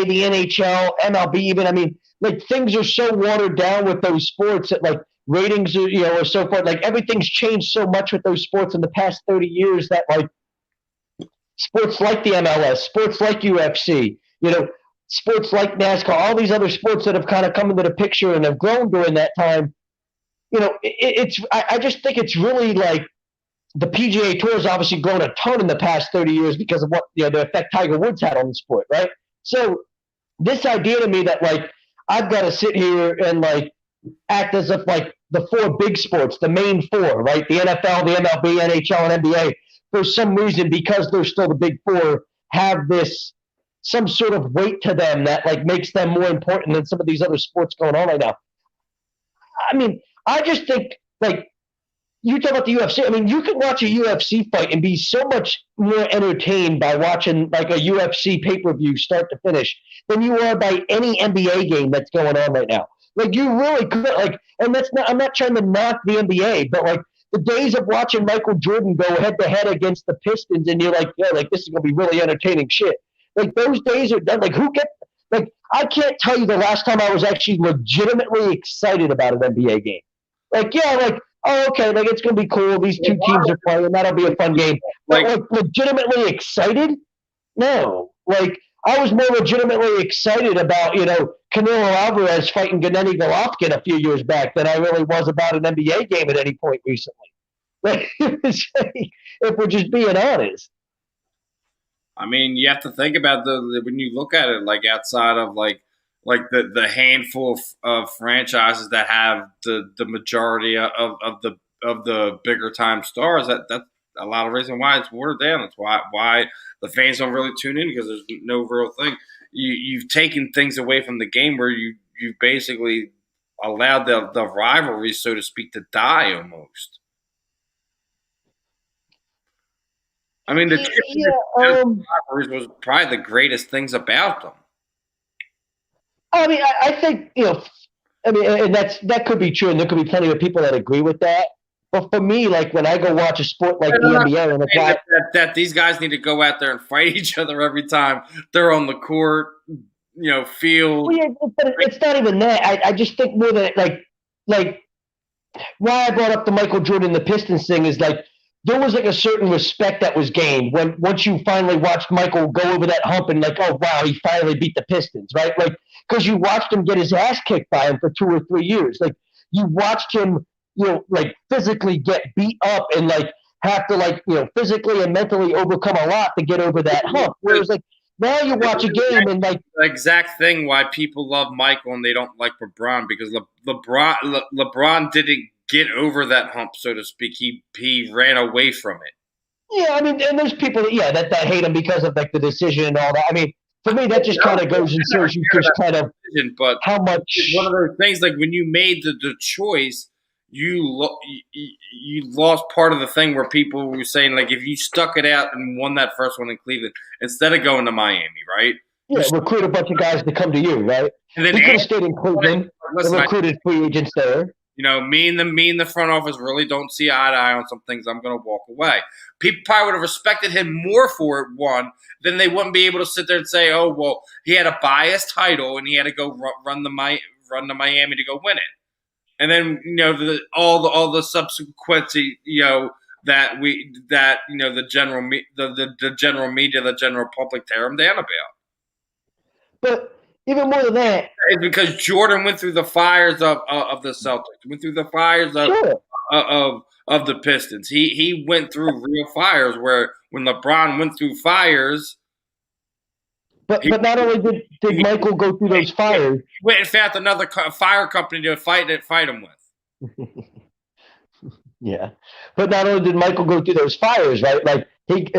the NHL, MLB, even, I mean, like things are so watered down with those sports that like ratings are so forth. Like everything's changed so much with those sports in the past 30 years that like sports like the MLS, sports like UFC, sports like NASCAR, all these other sports that have kind of come into the picture and have grown during that time. I just think it's really like the PGA Tour has obviously grown a ton in the past 30 years because of what the effect Tiger Woods had on the sport, right? So this idea to me that like I've got to sit here and like act as if like the 4 big sports, the main 4, right? The NFL, the MLB, NHL, and NBA, for some reason, because they're still the big 4, have this some sort of weight to them that like makes them more important than some of these other sports going on right now. I mean, I just think like you talk about the UFC. I mean, you can watch a UFC fight and be so much more entertained by watching like a UFC pay-per-view start to finish than you are by any NBA game that's going on right now. Like you really could like, and I'm not trying to knock the NBA, but like the days of watching Michael Jordan go head to head against the Pistons and you're like, yeah, like this is gonna be really entertaining shit. Like those days are done. Like I can't tell you the last time I was actually legitimately excited about an NBA game. Like, yeah, like, oh, okay, like it's gonna be cool. These 2 teams are playing. That'll be a fun game. But like legitimately excited? No. Like I was more legitimately excited about, Canelo Alvarez fighting Gennady Golovkin a few years back than I really was about an NBA game at any point recently. Like, if we're just being honest. I mean, you have to think about when you look at it, like outside of like the handful of franchises that have the majority of the bigger time stars. That's a lot of reason why it's watered down. That's why the fans don't really tune in because there's no real thing. you've taken things away from the game where you basically allowed the rivalry, so to speak, to die almost. I mean, the rivalries was probably the greatest things about them. I mean, I think, I mean, and that could be true, and there could be plenty of people that agree with that. But for me, like when I go watch a sport like the NBA, and that these guys need to go out there and fight each other every time they're on the court, field. Well, yeah, but it's not even that. I just think more that like why I brought up the Michael Jordan the Pistons thing is like there was like a certain respect that was gained when once you finally watched Michael go over that hump and like, oh wow, he finally beat the Pistons, right? Like because you watched him get his ass kicked by him for 2 or 3 years. Like you watched him, like physically get beat up and like have to like, physically and mentally overcome a lot to get over that hump. Whereas like now you watch a game and like the exact thing why people love Michael and they don't like LeBron because LeBron didn't get over that hump, so to speak. He ran away from it. Yeah, I mean, and there's people that hate him because of like the decision and all that. I mean, for me, that just kind of goes and shows you just kind of how much. One of those things, like when you made the choice, you lost part of the thing where people were saying, like, if you stuck it out and won that first one in Cleveland instead of going to Miami, right? Yeah, recruit a bunch of guys to come to you, right? And then he could have stayed in Cleveland and recruited free agents there. Me and the front office really don't see eye to eye on some things. I'm going to walk away. People probably would have respected him more for it, one, then they wouldn't be able to sit there and say, oh, well, he had a biased title and he had to go run to Miami to go win it. And then, all the subsequent, that the general media, the general public tear him down about. But even more than that, it's because Jordan went through the fires of the Celtics, went through the fires of the Pistons. He went through real fires where when LeBron went through fires. But not only did Michael go through those fires, he went and found another fire company to fight him with. Yeah, but not only did Michael go through those fires, right? Like we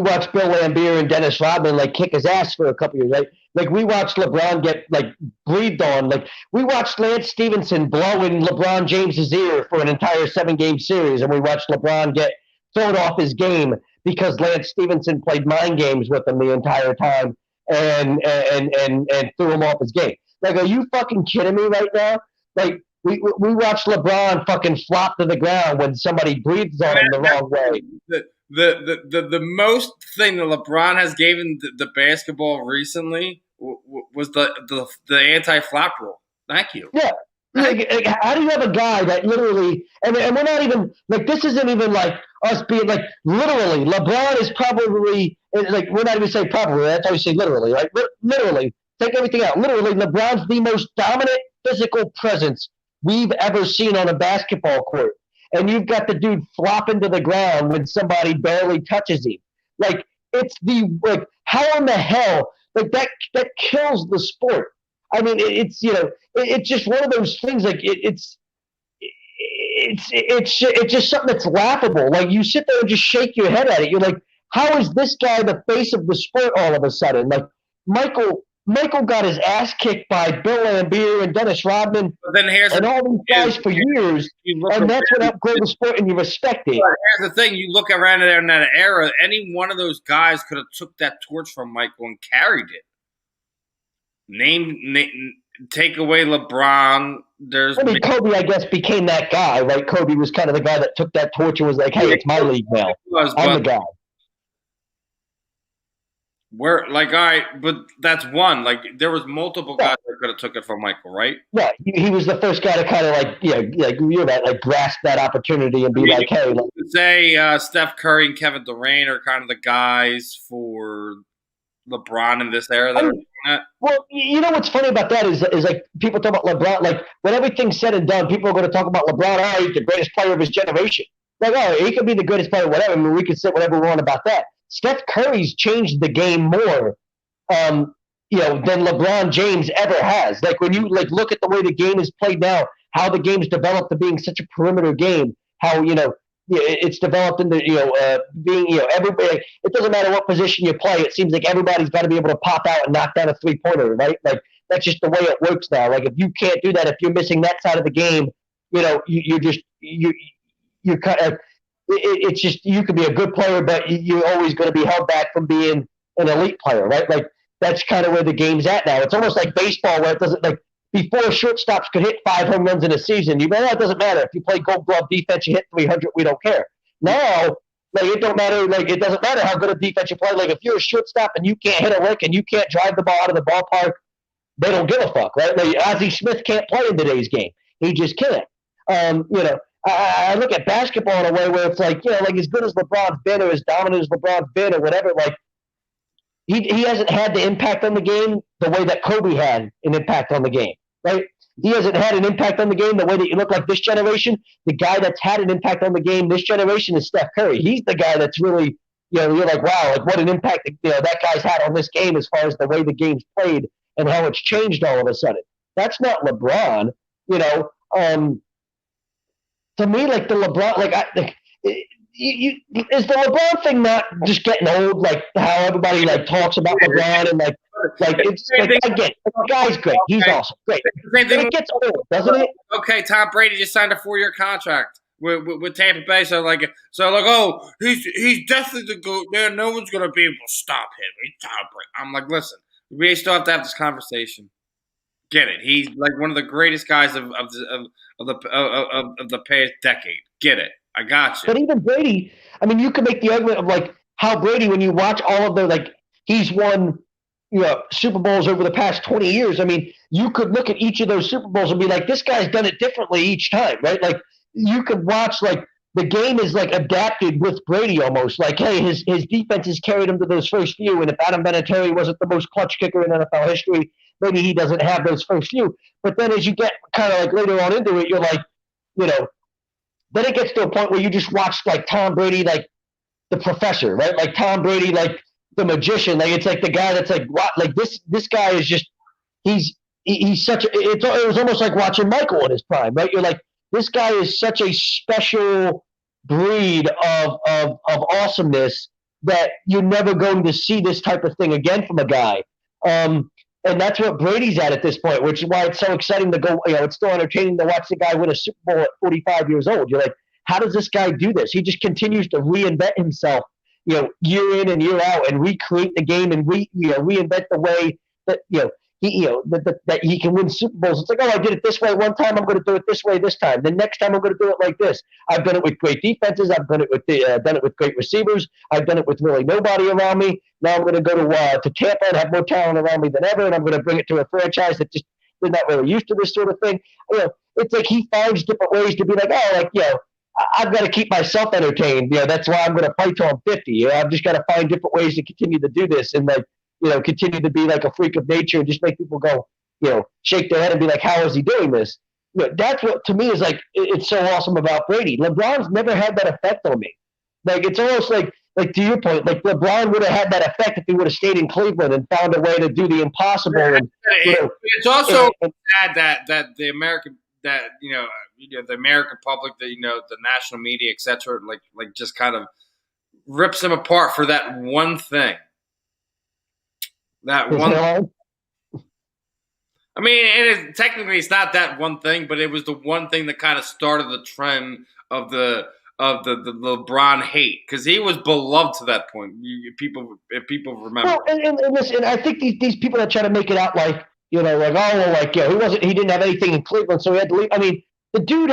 watched Bill Laimbeer and Dennis Rodman like kick his ass for a couple years, right? Like we watched LeBron get like breathed on. Like we watched Lance Stevenson blow in LeBron James's ear for an entire 7-game series, and we watched LeBron get thrown off his game because Lance Stevenson played mind games with him the entire time and threw him off his game. Like, are you fucking kidding me right now? Like, we watched LeBron fucking flop to the ground when somebody breathes on him the wrong way. The most thing that LeBron has given the basketball recently was the anti-flop rule. Thank you. Yeah. Like, how do you have a guy that literally, and we're not even, like, this isn't even like us being like, literally, LeBron is probably, like, we're not even saying probably, that's how you say literally, right? Literally, take everything out. Literally, LeBron's the most dominant physical presence we've ever seen on a basketball court. And you've got the dude flopping to the ground when somebody barely touches him. Like, how in the hell, like, that kills the sport. I mean, it's just one of those things. Like it's just something that's laughable. Like you sit there and just shake your head at it. You're like, how is this guy the face of the sport all of a sudden? Like Michael got his ass kicked by Bill Laimbeer and Dennis Rodman and all these guys for years, and that's what helped grow the sport, and you respect it. Here's the thing: you look around there in that era, any one of those guys could have took that torch from Michael and carried it. Take away LeBron. Kobe, I guess, became that guy, right? Kobe was kind of the guy that took that torch and was like, "Hey, it's my league now. I'm the guy." All right, but that's one. Like, there was multiple guys that could have took it from Michael, right? Yeah, he was the first guy to kind of grasp that opportunity and be like, "Hey." Say Steph Curry and Kevin Durant are kind of the guys for LeBron in this era that are doing that? Well, you know what's funny about that is like people talk about LeBron. Like when everything's said and done, people are going to talk about LeBron. Oh, he's the greatest player of his generation. Like, oh, he could be the greatest player, whatever. I mean, we can say whatever we want about that. Steph Curry's changed the game more, than LeBron James ever has. Like when you look at the way the game is played now, how the game's developed to being such a perimeter game, how it's developed into being everybody. It doesn't matter what position you play. It seems like everybody's got to be able to pop out and knock down a 3-pointer, right? Like that's just the way it works now. Like if you can't do that, if you're missing that side of the game, you're kind of. It's just you could be a good player, but you're always going to be held back from being an elite player, right? Like that's kind of where the game's at now. It's almost like baseball, where it doesn't like. Before shortstops could hit 5 home runs in a season, it doesn't matter. If you play Gold Glove defense, you hit 300, we don't care. Now, like it don't matter. Like it doesn't matter how good a defense you play. Like if you're a shortstop and you can't hit a lick and you can't drive the ball out of the ballpark, they don't give a fuck, right? Like Ozzie Smith can't play in today's game. He just can't. I look at basketball in a way where it's like like as good as LeBron's been or as dominant as LeBron's been or whatever, like. He hasn't had the impact on the game the way that Kobe had an impact on the game, right? He hasn't had an impact on the game the way that you look like this generation. The guy that's had an impact on the game this generation is Steph Curry. He's the guy that's really, you're like, wow, like what an impact that guy's had on this game as far as the way the game's played and how it's changed all of a sudden. That's not LeBron, to me, like the LeBron, is the LeBron thing not just getting old? Like how everybody like talks about LeBron and like it's like I get it. The guy's great. He's awesome. Great. But it gets old, doesn't it? Okay, Tom Brady just signed a 4-year contract with Tampa Bay. So oh, he's definitely the GOAT. Man, no one's gonna be able to stop him. He's Tom Brady. I'm like, listen, we still have to have this conversation. Get it? He's like one of the greatest guys of the past decade. Get it? I got you. But even Brady, I mean, you could make the argument of like how Brady, when you watch all of the like, he's won, Super Bowls over the past 20 years. I mean, you could look at each of those Super Bowls and be like, this guy's done it differently each time, right? Like you could watch like the game is like adapted with Brady almost. Like, hey, his defense has carried him to those first few, and if Adam Vinatieri wasn't the most clutch kicker in NFL history, maybe he doesn't have those first few. But then as you get kind of like later on into it, you're like, then it gets to a point where you just watch like Tom Brady, like the professor, right? Like Tom Brady, like the magician. Like it's like the guy that's like, what? Like this guy is just, he's such a, it was almost like watching Michael in his prime, right? You're like, this guy is such a special breed of awesomeness that you're never going to see this type of thing again from a guy. And that's what Brady's at this point, which is why it's so exciting to go. It's still entertaining to watch the guy win a Super Bowl at 45 years old. You're like, how does this guy do this? He just continues to reinvent himself, year in and year out, and recreate the game and reinvent the way that that he can win Super Bowls. It's like, oh, I did it this way one time. I'm going to do it this way this time. The next time I'm going to do it like this. I've done it with great defenses. I've done it with great receivers. I've done it with really nobody around me. Now I'm going to go to Tampa and have more talent around me than ever, and I'm going to bring it to a franchise that just they're not really used to this sort of thing. It's like he finds different ways to be like, I've got to keep myself entertained. That's why I'm going to fight till I'm 50. I've just got to find different ways to continue to do this and like. Continue to be like a freak of nature and just make people go, shake their head and be like, how is he doing this? That's what to me is like, it's so awesome about Brady. LeBron's never had that effect on me. Like, it's almost like to your point, like LeBron would have had that effect if he would have stayed in Cleveland and found a way to do the impossible. And, it's also sad that the American, the American public, the national media, etc., like just kind of rips him apart for that one thing. That one. I mean, technically it's not that one thing, but it was the one thing that kind of started the trend of the LeBron hate because he was beloved to that point. If people remember. Well, and listen, I think these people that try to make it out like he didn't have anything in Cleveland, so he had to leave. I mean, the dude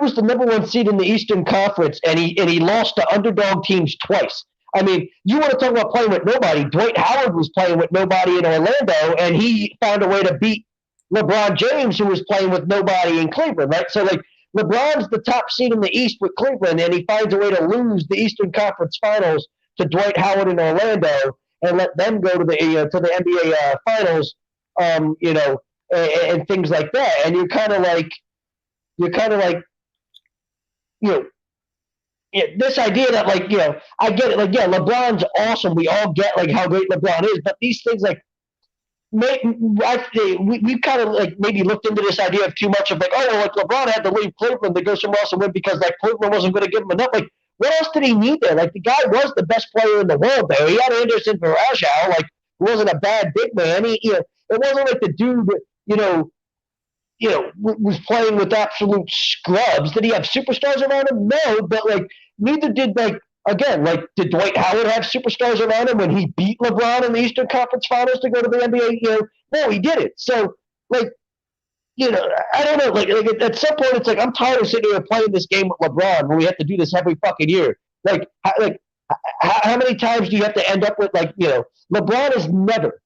was the number 1 seed in the Eastern Conference, and he lost to underdog teams twice. I mean, you want to talk about playing with nobody. Dwight Howard was playing with nobody in Orlando, and he found a way to beat LeBron James, who was playing with nobody in Cleveland, right? So, like, LeBron's the top seed in the East with Cleveland, and he finds a way to lose the Eastern Conference Finals to Dwight Howard in Orlando and let them go to the NBA Finals, and things like that. And you're kind of like, this idea that I get it. Like, yeah, LeBron's awesome. We all get like how great LeBron is, but these things like we kind of like maybe looked into this idea of too much of like, oh, well, like LeBron had to leave Cleveland to go somewhere else and win because like Cleveland wasn't going to give him enough. Like, what else did he need there? Like, the guy was the best player in the world there. He had Anderson Varejao, like, who wasn't a bad big man. It wasn't like the dude, was playing with absolute scrubs. Did he have superstars around him? No, but like, neither did did Dwight Howard have superstars around him when he beat LeBron in the Eastern Conference Finals to go to the NBA? No, he didn't. So, like, I don't know. Like at some point, it's like I'm tired of sitting here playing this game with LeBron when we have to do this every fucking year. How many times do you have to end up with LeBron has never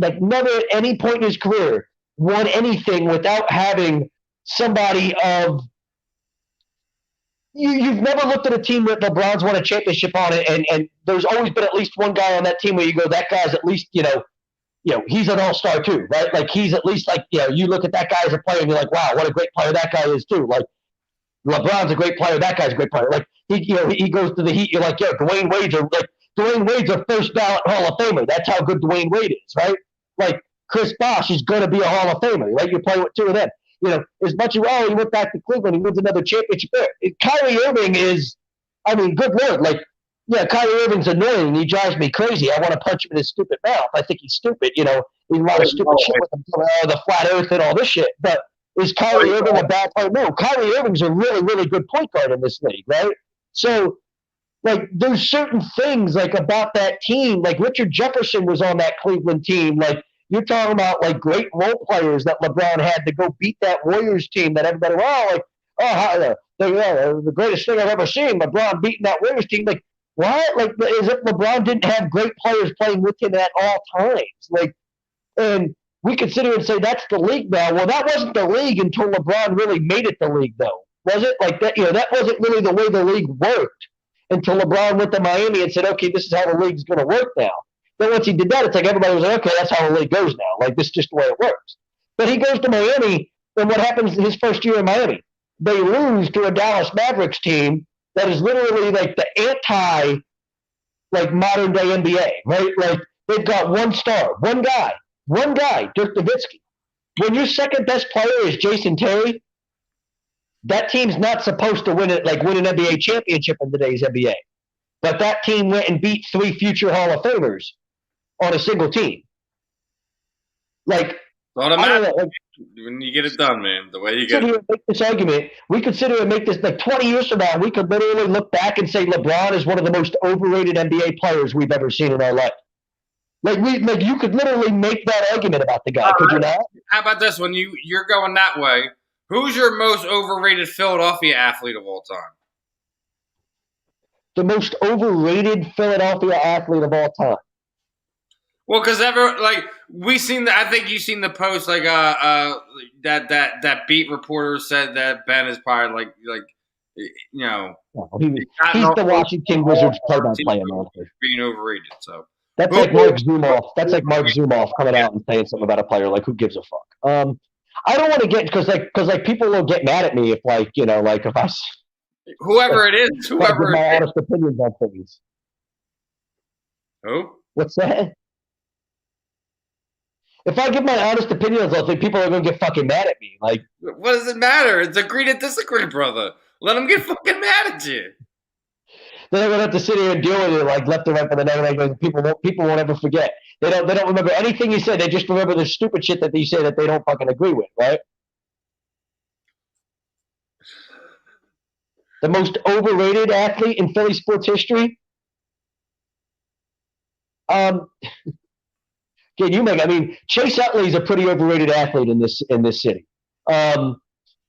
at any point in his career won anything without having somebody of. You've never looked at a team that LeBron's won a championship on it, and there's always been at least one guy on that team where you go, that guy's at least he's an all-star too, right? Like, he's at least like, you look at that guy as a player and you're like, wow, what a great player that guy is too. Like, LeBron's a great player, that guy's a great player. Like, he goes to the Heat, you're like, Dwayne Wade's a first ballot Hall of Famer. That's how good Dwayne Wade is, right? Like, Chris Bosh is going to be a Hall of Famer, right? You're playing with two of them. As much as, he went back to Cleveland, he wins another championship there. Kyrie Irving is, good Lord, like, yeah, Kyrie Irving's annoying. He drives me crazy. I want to punch him in his stupid mouth. I think he's stupid. He's a lot of stupid shit with him, the flat earth and all this shit. But is Kyrie Irving a bad player? No, Kyrie Irving's a really, really good point guard in this league, right? So, like, there's certain things, like, about that team. Like, Richard Jefferson was on that Cleveland team. Like, you're talking about, like, great role players that LeBron had to go beat that Warriors team that everybody, the greatest thing I've ever seen, LeBron beating that Warriors team. Like, what? Like, as if LeBron didn't have great players playing with him at all times. Like, and we could sit here and say that's the league now. Well, that wasn't the league until LeBron really made it the league, though. Was it? Like, that, that wasn't really the way the league worked until LeBron went to Miami and said, okay, this is how the league's going to work now. Then once he did that, it's like everybody was like, okay, that's how the league goes now. Like, this is just the way it works. But he goes to Miami, and what happens his first year in Miami? They lose to a Dallas Mavericks team that is literally like the anti, like, modern day NBA, right? Like, they've got one star, one guy, Dirk Nowitzki. When your second best player is Jason Terry, that team's not supposed to win an NBA championship in today's NBA. But that team went and beat 3 future Hall of Famers on a single team. Like, when you get it done, man, the way you get it. Make this argument, we could sit here and make this, like, 20 years from now, we could literally look back and say LeBron is one of the most overrated NBA players we've ever seen in our life. You could literally make that argument about the guy, could you not? How about this? When you're going that way, who's your most overrated Philadelphia athlete of all time? The most overrated Philadelphia athlete of all time. Well, because we seen I think you seen the post, like that beat reporter said that Ben is probably he's the Washington Wizards play-by-play announcer. Being overrated, so that's like Mark Zumoff. That's like Mark Zumoff coming out and saying something about a player. Like, who gives a fuck? I don't want to get because people will get mad at me if if I. Whoever it is, whoever my honest opinions on things. Who? What's that? If I give my honest opinions, I think people are going to get fucking mad at me. Like, what does it matter? It's agree to disagree, brother. Let them get fucking mad at you. Then I'm going to have to sit here and deal with it, like, left and right for the night. People won't ever forget. They don't remember anything you said. They just remember the stupid shit that you say that they don't fucking agree with, right? The most overrated athlete in Philly sports history? Chase Utley is a pretty overrated athlete in this city.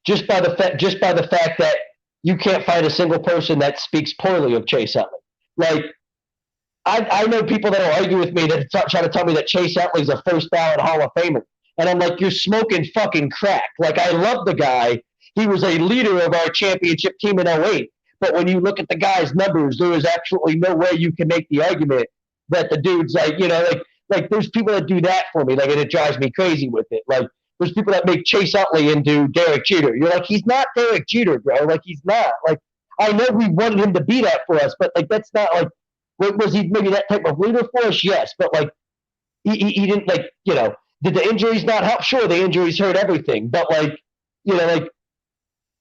Just by the fact that you can't find a single person that speaks poorly of Chase Utley. Like, I know people that will argue with me that try to tell me that Chase Utley is a first ballot Hall of Famer, and I'm like, you're smoking fucking crack. Like, I love the guy. He was a leader of our championship team in 08. But when you look at the guy's numbers, there is absolutely no way you can make the argument that the dude's like there's people that do that for me, like, and it drives me crazy with it. Like, there's people that make Chase Utley into Derek Jeter. You're like, he's not Derek Jeter, bro. Like, he's not. Like, I know we wanted him to be that for us, but, like, that's not, like, was he maybe that type of leader for us? Yes. But, like, he didn't did the injuries not help? Sure, the injuries hurt everything, but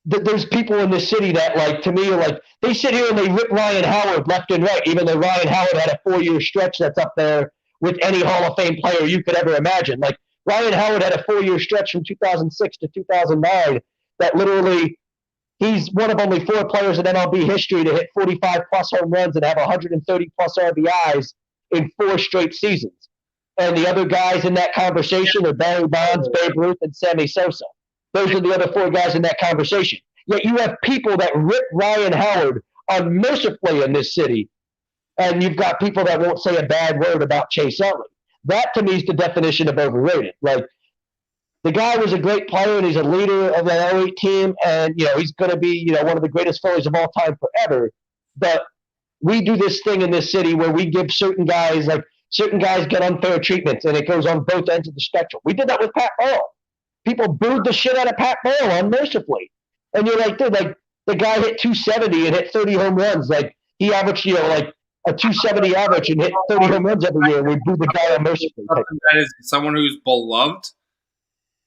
there's people in this city that to me are they sit here and they rip Ryan Howard left and right, even though Ryan Howard had a 4-year stretch that's up there with any Hall of Fame player you could ever imagine. Ryan Howard had a 4-year stretch from 2006 to 2009 that literally he's one of only 4 players in MLB history to hit 45-plus home runs and have 130-plus RBIs in 4 straight seasons. And the other guys in that conversation are Barry Bonds, Babe Ruth, and Sammy Sosa. Those are the other 4 guys in that conversation. Yet you have people that rip Ryan Howard unmercifully in this city, and you've got people that won't say a bad word about Chase Utley. That, to me, is the definition of overrated. The guy was a great player, and he's a leader of the 08 team, and, he's going to be, one of the greatest Phillies of all time forever. But we do this thing in this city where we give certain guys get unfair treatments, and it goes on both ends of the spectrum. We did that with Pat Burrell. People booed the shit out of Pat Burrell unmercifully. And you're dude, the guy hit 270 and hit 30 home runs. He averaged, a 270 average and hit 30 home runs every year. We booed the guy unmercifully. That is someone who's beloved.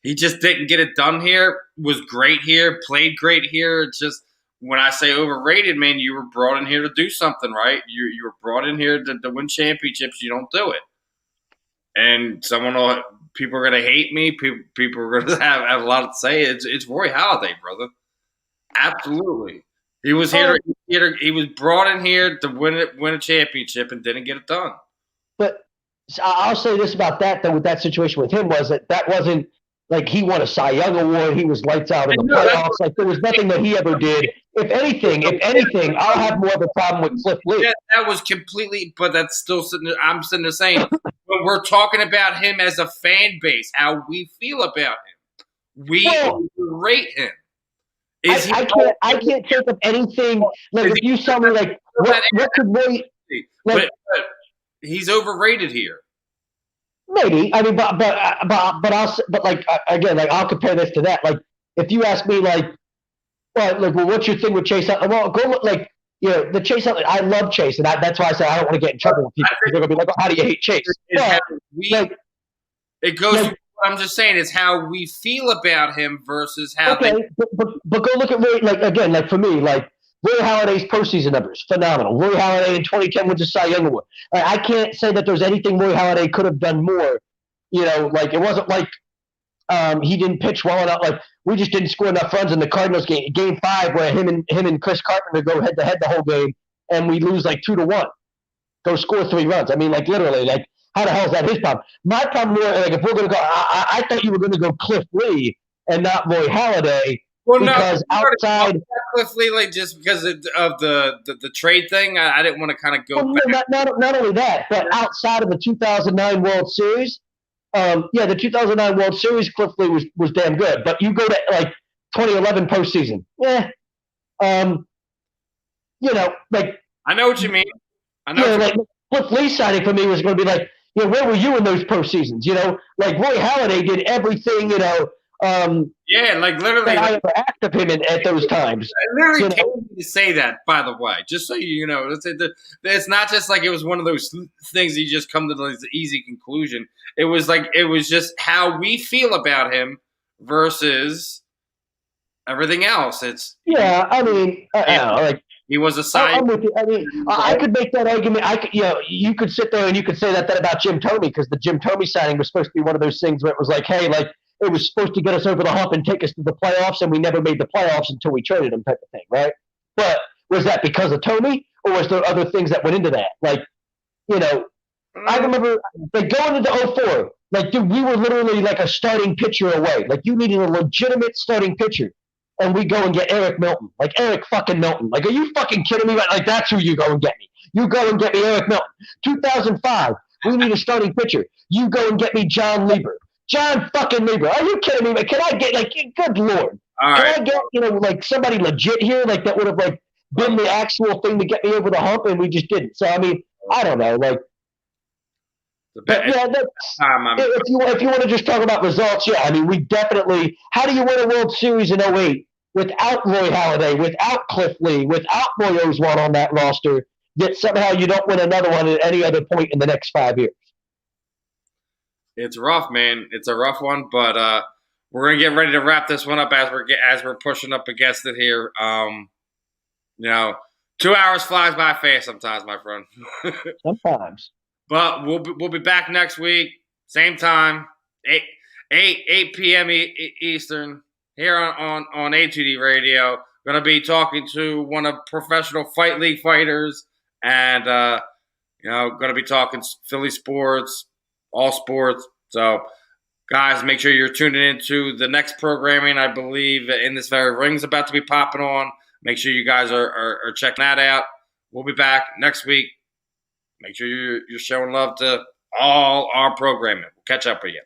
He just didn't get it done here, was great here, played great here. It's just, when I say overrated, man, you were brought in here to do something, right? You were brought in here to win championships. You don't do it. And people are going to hate me. People are going to have a lot to say. It's Roy Halladay, brother. Absolutely. He was here. He was brought in here to win a championship and didn't get it done. But I'll say this about that, though, with that situation with him, was that wasn't he won a Cy Young Award. He was lights out in the playoffs. There was nothing that he ever did. If anything, I'll have more of a problem with Cliff Lee. Yeah, that was completely, but that's still I'm sitting there saying, when we're talking about him as a fan base, how we feel about him. We overrate him. I can't think of anything if you tell me what could Roy but he's overrated here. Maybe I'll compare this to that. If you ask me what's your thing with Chase Utley? Well, go look the Chase Utley. I love Chase, and that's why I say I don't want to get in trouble with people. They're gonna be like, how do you hate Chase? It goes. I'm just saying, it's how we feel about him versus how. Okay, but go look at Roy. For me, Roy Halladay's postseason numbers, phenomenal. Roy Halladay in 2010 wins the Cy Young Award. I can't say that there's anything Roy Halladay could have done more. It wasn't he didn't pitch well enough. We just didn't score enough runs in the Cardinals game 5, where him and Chris Carpenter go head to head the whole game, and we lose 2-1. Go score 3 runs. I mean, literally, how the hell is that his problem? My problem more, if we're going to go, I thought you were going to go Cliff Lee and not Roy Halladay. Well, because outside Cliff Lee, just because of the trade thing, I didn't want to kind of go. Well, not only that, but outside of the 2009 World Series, the 2009 World Series, Cliff Lee was damn good. But you go to 2011 postseason, I know what you mean. I know. Cliff Lee signing for me was going to be where were you in those postseasons? Roy Halladay did everything. Literally, that I ever asked of him at those times. I literally came to say that, by the way, just so you know. It's not just it was one of those things that you just come to the easy conclusion. It was just how we feel about him versus everything else. He was a side. I'm with you. I mean, I could make that argument. You could sit there and you could say that about Jim Thome, because the Jim Thome signing was supposed to be one of those things where it was it was supposed to get us over the hump and take us to the playoffs, and we never made the playoffs until we traded him, type of thing, right? But was that because of Thome, or was there other things that went into that? I remember going into 04, dude, we were literally a starting pitcher away. You needed a legitimate starting pitcher. And we go and get Eric Milton. Eric fucking Milton. Are you fucking kidding me? That's who you go and get me. You go and get me Eric Milton. 2005, we need a starting pitcher. You go and get me John Lieber. John fucking Lieber. Are you kidding me? Can I get, good Lord. Can I get, somebody legit here, that would have, been the actual thing to get me over the hump, and we just didn't. So, I mean, I don't know, But if you want to just talk about results, I mean, we definitely. How do you win a World Series in 08 without Roy Halladay, without Cliff Lee, without Roy Oswalt on that roster? Yet somehow you don't win another one at any other point in the next 5 years. It's rough, man. It's a rough one, but we're gonna get ready to wrap this one up as we're pushing up against it here. 2 hours flies by fast sometimes, my friend. Sometimes. But we'll be back next week, same time, 8 p.m. Eastern here on A2D Radio. Going to be talking to one of professional fight league fighters, and going to be talking Philly sports, all sports. So, guys, make sure you're tuning into the next programming. I believe In This Very Ring is about to be popping on. Make sure you guys are checking that out. We'll be back next week. Make sure you're showing love to all our programming. We'll catch up with you.